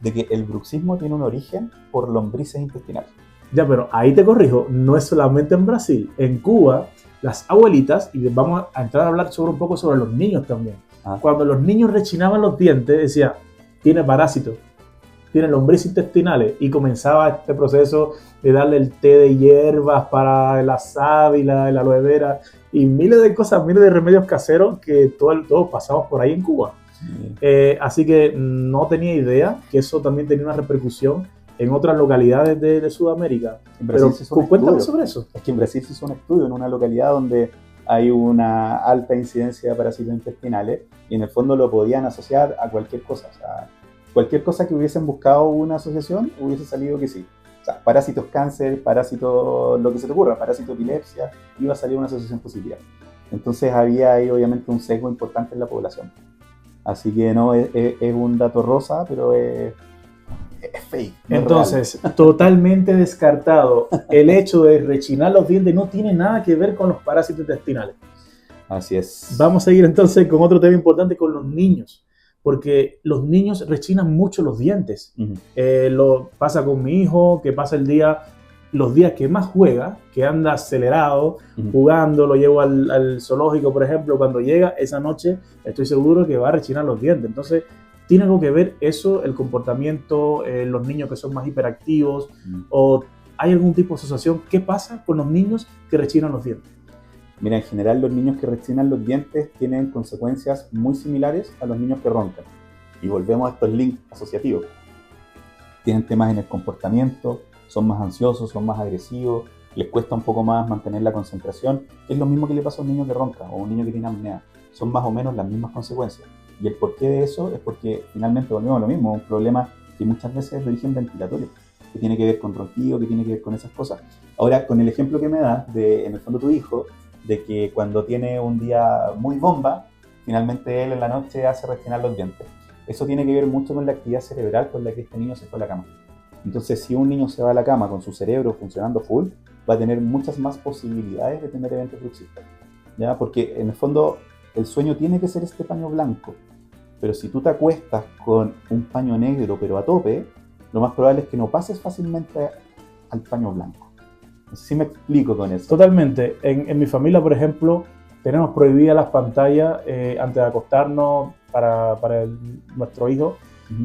B: de que el bruxismo tiene un origen por lombrices intestinales.
A: Ya, pero ahí te corrijo, no es solamente en Brasil. En Cuba, las abuelitas, y vamos a entrar a hablar un poco sobre los niños también. Cuando los niños rechinaban los dientes, decía, tiene parásito, tiene lombrices intestinales, y comenzaba este proceso de darle el té de hierbas para la sábila, la aloe vera, y miles de cosas, miles de remedios caseros que todos pasamos por ahí en Cuba. Así que no tenía idea que eso también tenía una repercusión en otras localidades de Sudamérica.
B: Pero
A: cuéntame sobre eso.
B: Es que en Brasil se hizo un estudio en una localidad donde hay una alta incidencia de parásitos intestinales y en el fondo lo podían asociar a cualquier cosa. O sea, cualquier cosa que hubiesen buscado una asociación hubiese salido que sí. O sea, parásitos cáncer, parásitos lo que se te ocurra, parásito epilepsia, iba a salir una asociación positiva. Entonces había ahí obviamente un sesgo importante en la población. Así que no, es un dato rosa, pero es fake.
A: Entonces, totalmente descartado. El hecho de rechinar los dientes no tiene nada que ver con los parásitos intestinales.
B: Así es.
A: Vamos a seguir entonces con otro tema importante, con los niños. Porque los niños rechinan mucho los dientes. Lo pasa con mi hijo, que pasa los días que más juega, que anda acelerado, jugando, lo llevo al zoológico, por ejemplo, cuando llega esa noche, estoy seguro que va a rechinar los dientes. Entonces, ¿tiene algo que ver eso, el comportamiento, los niños que son más hiperactivos? ¿O hay algún tipo de asociación? ¿Qué pasa con los niños que rechinan los dientes?
B: Mira, en general los niños que rechinan los dientes tienen consecuencias muy similares a los niños que roncan. Y volvemos a estos links asociativos. Tienen temas en el comportamiento, son más ansiosos, son más agresivos, les cuesta un poco más mantener la concentración. Es lo mismo que le pasa a un niño que ronca o a un niño que tiene apnea. Son más o menos las mismas consecuencias. Y el porqué de eso es porque finalmente volvemos a lo mismo, un problema que muchas veces es de origen ventilatorio, que tiene que ver con ronquido, que tiene que ver con esas cosas. Ahora, con el ejemplo que me das, en el fondo tu hijo, de que cuando tiene un día muy bomba, finalmente él en la noche hace rechinar los dientes. Eso tiene que ver mucho con la actividad cerebral con la que este niño se fue a la cama. Entonces, si un niño se va a la cama con su cerebro funcionando full, va a tener muchas más posibilidades de tener eventos bruxistas, ¿ya? Porque en el fondo el sueño tiene que ser este paño blanco, pero si tú te acuestas con un paño negro pero a tope, lo más probable es que no pases fácilmente al paño blanco. No sé si me explico con eso.
A: Totalmente. En mi familia, por ejemplo, tenemos prohibidas las pantallas antes de acostarnos para nuestro hijo.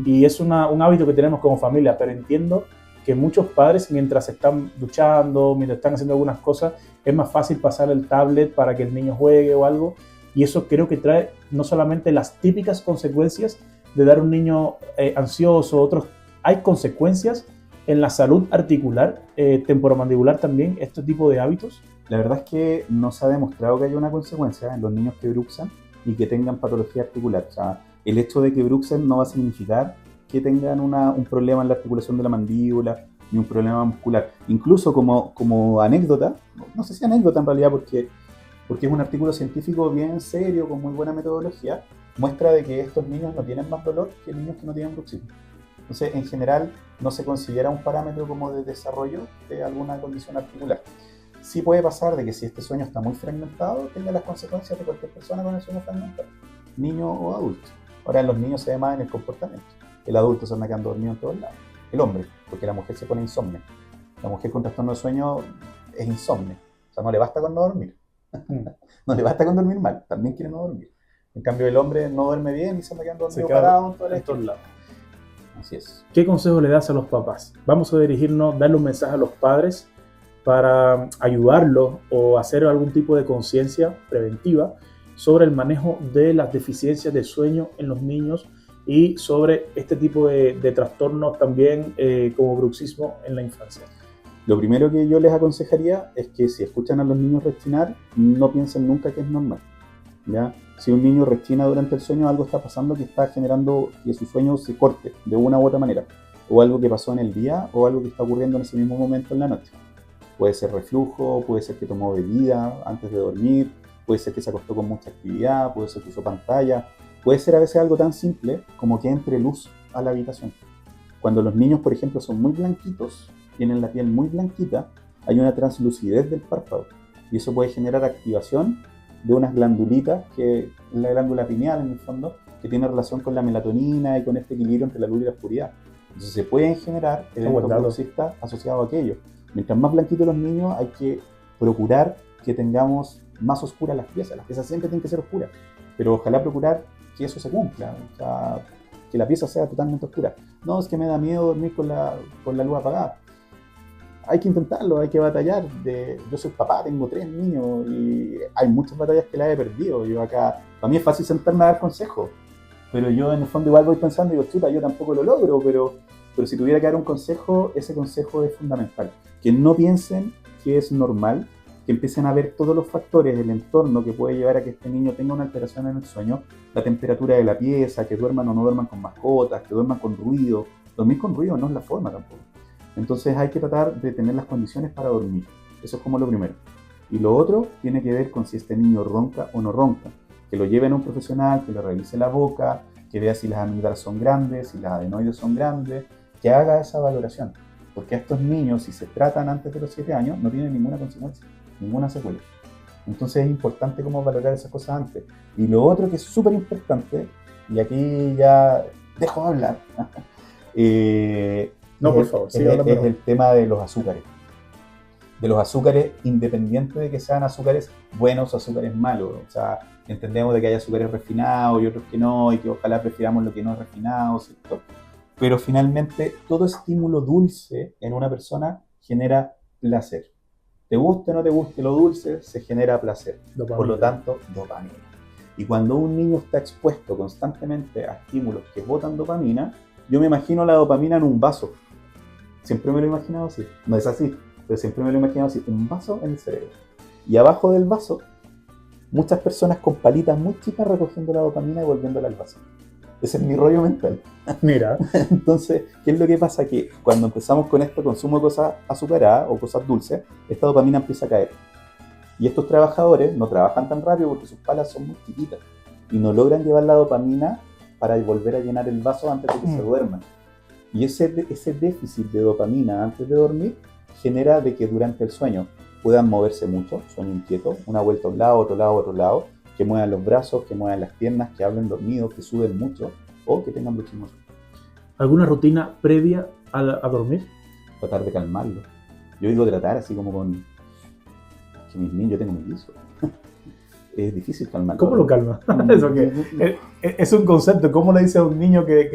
A: Y es un hábito que tenemos como familia, pero entiendo que muchos padres, mientras están duchando, mientras están haciendo algunas cosas, es más fácil pasar el tablet para que el niño juegue o algo, y eso creo que trae no solamente las típicas consecuencias de dar a un niño ansioso, otros, hay consecuencias en la salud articular, temporomandibular también, este tipo de hábitos.
B: La verdad es que no se ha demostrado que haya una consecuencia en los niños que bruxan y que tengan patología articular. O sea, el hecho de que bruxen no va a significar que tengan un problema en la articulación de la mandíbula ni un problema muscular. Incluso como anécdota, no sé si anécdota en realidad porque es un artículo científico bien serio, con muy buena metodología, muestra de que estos niños no tienen más dolor que niños que no tienen bruxismo. Entonces, en general, no se considera un parámetro como de desarrollo de alguna condición articular. Sí puede pasar de que si este sueño está muy fragmentado, tenga las consecuencias de cualquier persona con el sueño fragmentado, niño o adulto. Ahora, en los niños se ve más en el comportamiento. El adulto se anda quedando dormido en todos lados. El hombre, porque la mujer se pone insomne. La mujer con trastorno de sueño es insomne. O sea, no le basta con no dormir. No le basta con dormir mal, también quiere no dormir. En cambio, el hombre no duerme bien y se anda quedando dormido parado en todos lados. Así es.
A: ¿Qué consejo le das a los papás? Vamos a dirigirnos, darle un mensaje a los padres para ayudarlos o hacer algún tipo de conciencia preventiva sobre el manejo de las deficiencias de sueño en los niños y sobre este tipo de trastornos también como bruxismo en la infancia.
B: Lo primero que yo les aconsejaría es que si escuchan a los niños rechinar, no piensen nunca que es normal, ¿ya? Si un niño rechina durante el sueño, algo está pasando que está generando que su sueño se corte de una u otra manera, o algo que pasó en el día o algo que está ocurriendo en ese mismo momento en la noche. Puede ser reflujo, puede ser que tomó bebida antes de dormir, puede ser que se acostó con mucha actividad, puede ser que usó pantalla, puede ser a veces algo tan simple como que entre luz a la habitación. Cuando los niños, por ejemplo, son muy blanquitos, tienen la piel muy blanquita, hay una translucidez del párpado y eso puede generar activación de unas glandulitas, que es la glándula pineal en el fondo, que tiene relación con la melatonina y con este equilibrio entre la luz y la oscuridad. Entonces se pueden generar eventos bruxistas asociados a aquello. Mientras más blanquitos los niños, hay que procurar que tengamos más oscuras las piezas. Las piezas siempre tienen que ser oscuras, pero ojalá procurar que eso se cumpla, o sea, que la pieza sea totalmente oscura. No, es que me da miedo dormir con la luz apagada. Hay que intentarlo, hay que batallar. Yo soy papá, tengo 3 niños y hay muchas batallas que las he perdido. Yo acá, para mí es fácil sentarme a dar consejos, pero yo en el fondo igual voy pensando y digo, chuta, yo tampoco lo logro, pero si tuviera que dar un consejo, ese consejo es fundamental. Que no piensen que es normal, que empiecen a ver todos los factores del entorno que puede llevar a que este niño tenga una alteración en el sueño, la temperatura de la pieza, que duerman o no duerman con mascotas, que duerman con ruido. Dormir con ruido no es la forma tampoco. Entonces hay que tratar de tener las condiciones para dormir. Eso es como lo primero. Y lo otro tiene que ver con si este niño ronca o no ronca. Que lo lleven a un profesional, que le revise la boca, que vea si las amígdalas son grandes, si las adenoides son grandes, que haga esa valoración. Porque a estos niños, si se tratan antes de los 7 años, no tienen ninguna consecuencia, ninguna secuela. Entonces es importante cómo valorar esas cosas antes. Y lo otro que es súper importante, y aquí ya dejo de hablar,
A: no, por favor,
B: es el tema de los azúcares. De los azúcares, independiente de que sean azúcares buenos o azúcares malos. O sea, entendemos de que hay azúcares refinados y otros que no, y que ojalá prefiramos lo que no es refinado, ¿cierto? Pero finalmente, todo estímulo dulce en una persona genera placer. Te guste o no te guste lo dulce, se genera placer. Dopamina. Por lo tanto, dopamina. Y cuando un niño está expuesto constantemente a estímulos que botan dopamina, yo me imagino la dopamina en un vaso. Siempre me lo he imaginado así. No es así, pero siempre me lo he imaginado así. Un vaso en el cerebro. Y abajo del vaso, muchas personas con palitas muy chicas recogiendo la dopamina y volviéndola al vaso. Ese es mi rollo mental.
A: Mira.
B: Entonces, ¿qué es lo que pasa? Que cuando empezamos con este consumo de cosas azucaradas o cosas dulces, esta dopamina empieza a caer. Y estos trabajadores no trabajan tan rápido porque sus palas son muy chiquitas y no logran llevar la dopamina para volver a llenar el vaso antes de que se duerman. Y ese déficit de dopamina antes de dormir genera de que durante el sueño puedan moverse mucho, sueño inquieto, una vuelta a un lado, otro lado, otro lado, que muevan los brazos, que muevan las piernas, que hablen dormidos, que suden mucho o que tengan bruxismo. ¿¿Alguna
A: rutina previa a dormir?
B: Tratar de calmarlo. Yo digo tratar así como con... Es que mis niños, yo tengo mis hijos. Es difícil calmarlo.
A: ¿Cómo lo calmas? Eso que es un concepto. ¿Cómo le dices a un niño que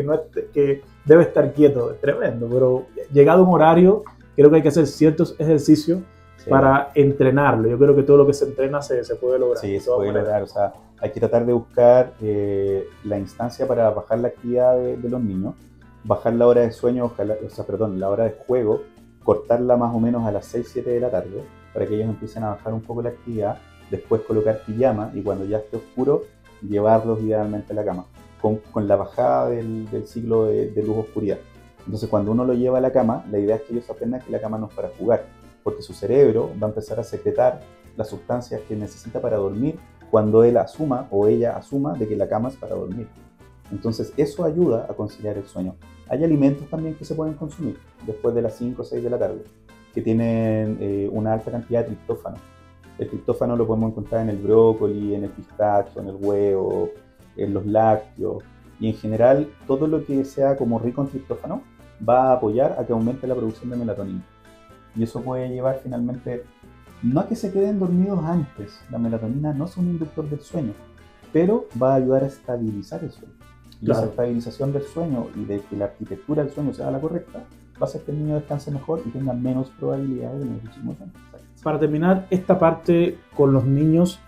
A: debe estar quieto? Es tremendo, pero llegado un horario, creo que hay que hacer ciertos ejercicios para entrenarlo. Yo creo que todo lo que se entrena se puede lograr.
B: Sí, se puede lograr. O sea, hay que tratar de buscar la instancia para bajar la actividad de los niños, bajar la hora de sueño, la hora de juego, cortarla más o menos a las 6, 7 de la tarde, para que ellos empiecen a bajar un poco la actividad. Después colocar pijama y cuando ya esté oscuro, llevarlos idealmente a la cama, con la bajada del ciclo de luz-oscuridad. Entonces, cuando uno lo lleva a la cama, la idea es que ellos aprendan que la cama no es para jugar, porque su cerebro va a empezar a secretar las sustancias que necesita para dormir cuando él asuma o ella asuma de que la cama es para dormir. Entonces eso ayuda a conciliar el sueño. Hay alimentos también que se pueden consumir después de las 5 o 6 de la tarde, que tienen una alta cantidad de triptófano. El triptófano lo podemos encontrar en el brócoli, en el pistacho, en el huevo, en los lácteos, y en general todo lo que sea como rico en triptófano va a apoyar a que aumente la producción de melatonina. Y eso puede llevar finalmente, no a que se queden dormidos antes. La melatonina no es un inductor del sueño, pero va a ayudar a estabilizar el sueño. Y
A: Claro.
B: esa estabilización del sueño y de que la arquitectura del sueño sea la correcta, va a hacer que el niño descanse mejor y tenga menos probabilidades de tener muchísimo sueño.
A: Para terminar esta parte con los niños,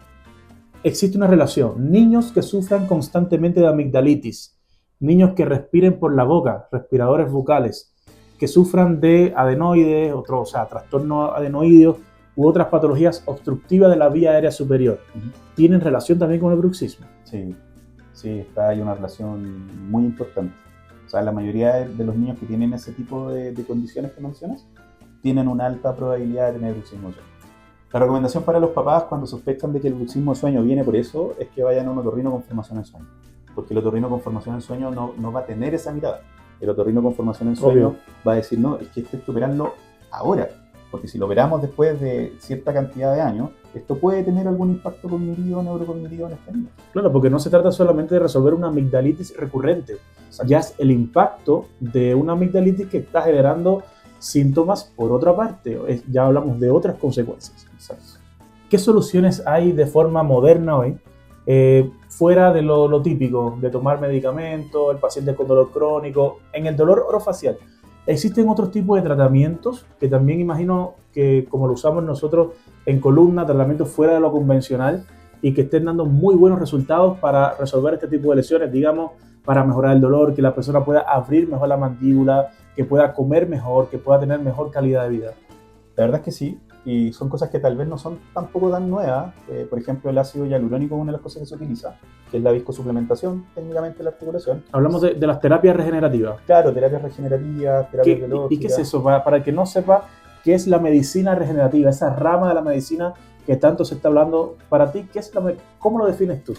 A: existe una relación. Niños que sufran constantemente de amigdalitis, niños que respiren por la boca, respiradores bucales, que sufran de adenoides, o sea, trastornos adenoideos u otras patologías obstructivas de la vía aérea superior, ¿tienen relación también con el bruxismo?
B: Sí, sí, hay una relación muy importante. O sea, la mayoría de los niños que tienen ese tipo de condiciones que mencionas tienen una alta probabilidad de tener bruxismo de sueño. La recomendación para los papás cuando sospechan de que el bruxismo de sueño viene por eso es que vayan a un otorrino con formación en sueño. Porque el otorrino con formación en sueño no va a tener esa mirada. El otorrino con formación en sueño
A: Obvio.
B: va a decir, no, es que esto hay que operarlo ahora. Porque si lo operamos después de cierta cantidad de años, esto puede tener algún impacto cognitivo, neurocognitivo en este niño.
A: Claro, porque no se trata solamente de resolver una amigdalitis recurrente, ya es el impacto de una amigdalitis que está generando síntomas por otra parte. Ya hablamos de otras consecuencias.
B: Exacto.
A: ¿Qué soluciones hay de forma moderna hoy, fuera de lo típico, de tomar medicamentos, el paciente con dolor crónico, en el dolor orofacial? ¿Existen otros tipos de tratamientos que también imagino que, como lo usamos nosotros en columna, tratamientos fuera de lo convencional y que estén dando muy buenos resultados para resolver este tipo de lesiones, digamos, para mejorar el dolor, que la persona pueda abrir mejor la mandíbula, que pueda comer mejor, que pueda tener mejor calidad de vida?
B: La verdad es que sí, y son cosas que tal vez no son tampoco tan nuevas. Por ejemplo, el ácido hialurónico es una de las cosas que se utiliza, que es la viscosuplementación, técnicamente de la articulación.
A: Hablamos de las terapias regenerativas.
B: Claro, terapias regenerativas, terapias biológicas.
A: ¿Y qué es eso? Para el que no sepa, ¿qué es la medicina regenerativa? Esa rama de la medicina que tanto se está hablando, para ti, ¿cómo lo defines tú?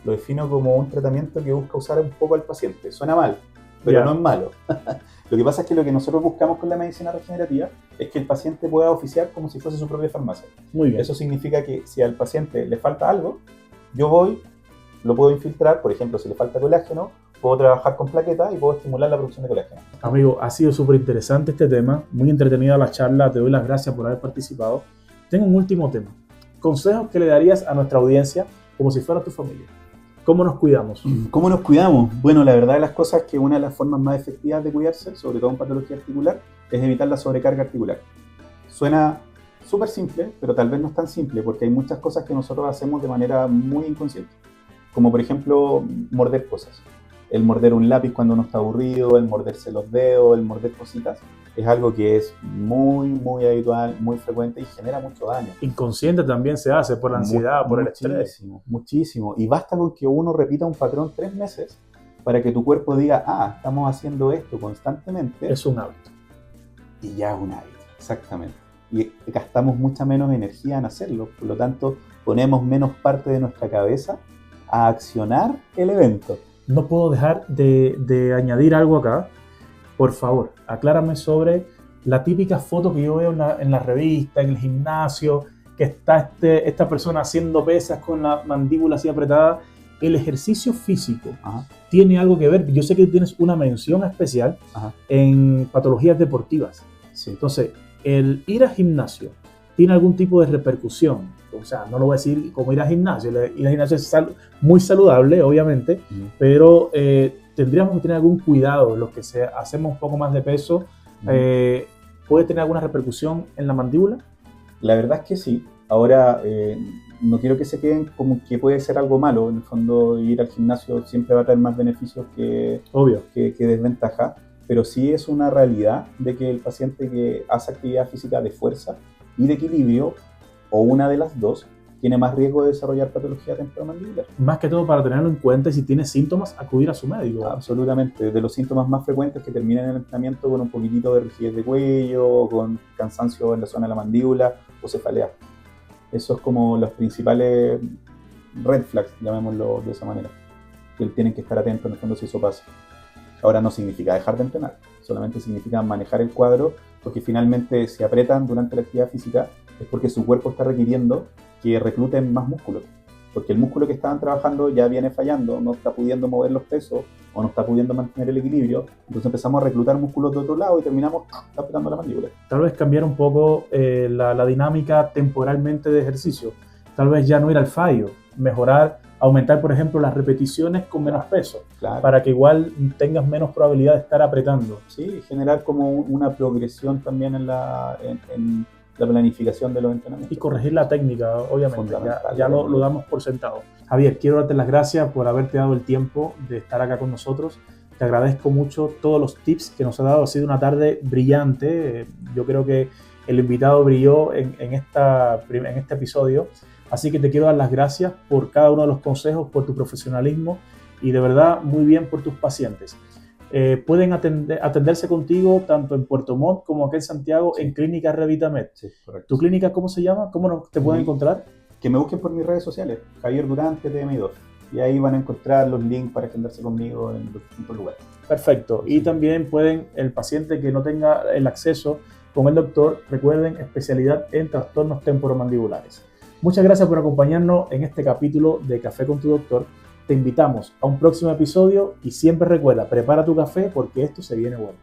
B: Lo defino como un tratamiento que busca usar un poco al paciente. Suena mal, pero no es malo. Lo que pasa es que lo que nosotros buscamos con la medicina regenerativa es que el paciente pueda oficiar como si fuese su propia farmacia.
A: Muy bien.
B: Eso significa que si al paciente le falta algo, yo voy, lo puedo infiltrar. Por ejemplo, si le falta colágeno, puedo trabajar con plaquetas y puedo estimular la producción de colágeno.
A: Amigo, ha sido súper interesante este tema, muy entretenida la charla, te doy las gracias por haber participado. Tengo un último tema. Consejos que le darías a nuestra audiencia como si fuera tu familia. ¿Cómo nos cuidamos?
B: ¿Cómo nos cuidamos? Bueno, la verdad de las cosas es que una de las formas más efectivas de cuidarse, sobre todo en patología articular, es evitar la sobrecarga articular. Suena súper simple, pero tal vez no es tan simple, porque hay muchas cosas que nosotros hacemos de manera muy inconsciente. Como por ejemplo, morder cosas. El morder un lápiz cuando uno está aburrido, el morderse los dedos, el morder cositas, es algo que es muy, muy habitual, muy frecuente y genera mucho daño.
A: Inconsciente también se hace por la ansiedad, por el estrés.
B: Muchísimo. Y basta con que uno repita un patrón 3 meses para que tu cuerpo diga, estamos haciendo esto constantemente.
A: Es un hábito.
B: Y ya es un hábito, exactamente. Y gastamos mucha menos energía en hacerlo. Por lo tanto, ponemos menos parte de nuestra cabeza a accionar el evento.
A: No puedo dejar de añadir algo acá. Por favor, aclárame sobre la típica foto que yo veo en la revista, en el gimnasio, que está esta persona haciendo pesas con la mandíbula así apretada. El ejercicio físico tiene algo que ver. Yo sé que tienes una mención especial en patologías deportivas.
B: Sí.
A: Entonces, el ir al gimnasio tiene algún tipo de repercusión. O sea, no lo voy a decir como ir al gimnasio. Ir al gimnasio es muy saludable, obviamente, pero tendríamos que tener algún cuidado. Los que hacemos un poco más de peso, ¿puede tener alguna repercusión en la mandíbula?
B: La verdad es que sí. Ahora, no quiero que se queden como que puede ser algo malo. En el fondo, ir al gimnasio siempre va a traer más beneficios que desventaja. Pero sí es una realidad de que el paciente que hace actividad física de fuerza y de equilibrio, o una de las dos, tiene más riesgo de desarrollar patología temporomandibular.
A: Más que todo para tenerlo en cuenta y si tiene síntomas, acudir a su médico.
B: Absolutamente. De los síntomas más frecuentes que terminan en el entrenamiento con un poquitito de rigidez de cuello, con cansancio en la zona de la mandíbula o cefalea. Eso es como los principales red flags, llamémoslo de esa manera. que tienen que estar atentos en el fondo si eso pasa. Ahora no significa dejar de entrenar, solamente significa manejar el cuadro, porque finalmente si apretan durante la actividad física es porque su cuerpo está requiriendo que recluten más músculo, porque el músculo que estaban trabajando ya viene fallando, no está pudiendo mover los pesos o no está pudiendo mantener el equilibrio, entonces empezamos a reclutar músculos de otro lado y terminamos apretando la mandíbula.
A: Tal vez cambiar un poco la dinámica temporalmente de ejercicio, tal vez ya no ir al fallo, mejorar, aumentar por ejemplo las repeticiones con menos peso,
B: Claro.
A: para que igual tengas menos probabilidad de estar apretando.
B: Sí, generar como una progresión también en la planificación de los entrenamientos.
A: Y corregir la técnica, obviamente,
B: Fundamental,
A: ya lo damos por sentado. Javier, quiero darte las gracias por haberte dado el tiempo de estar acá con nosotros. Te agradezco mucho todos los tips que nos has dado. Ha sido una tarde brillante. Yo creo que el invitado brilló en este episodio. Así que te quiero dar las gracias por cada uno de los consejos, por tu profesionalismo y de verdad muy bien por tus pacientes. Pueden atenderse contigo tanto en Puerto Montt como aquí en Santiago,
B: Sí.
A: en Clínica Revitamed.
B: Sí, correcto.
A: ¿Tu clínica cómo se llama? ¿Cómo te pueden encontrar?
B: Que me busquen por mis redes sociales, Javier Durante TM2, y ahí van a encontrar los links para agendarse conmigo en los distintos lugares.
A: Perfecto. Y también el paciente que no tenga el acceso con el doctor, recuerden, especialidad en trastornos temporomandibulares. Muchas gracias por acompañarnos en este capítulo de Café con tu Doctor. Te invitamos a un próximo episodio y siempre recuerda, prepara tu café porque esto se viene bueno.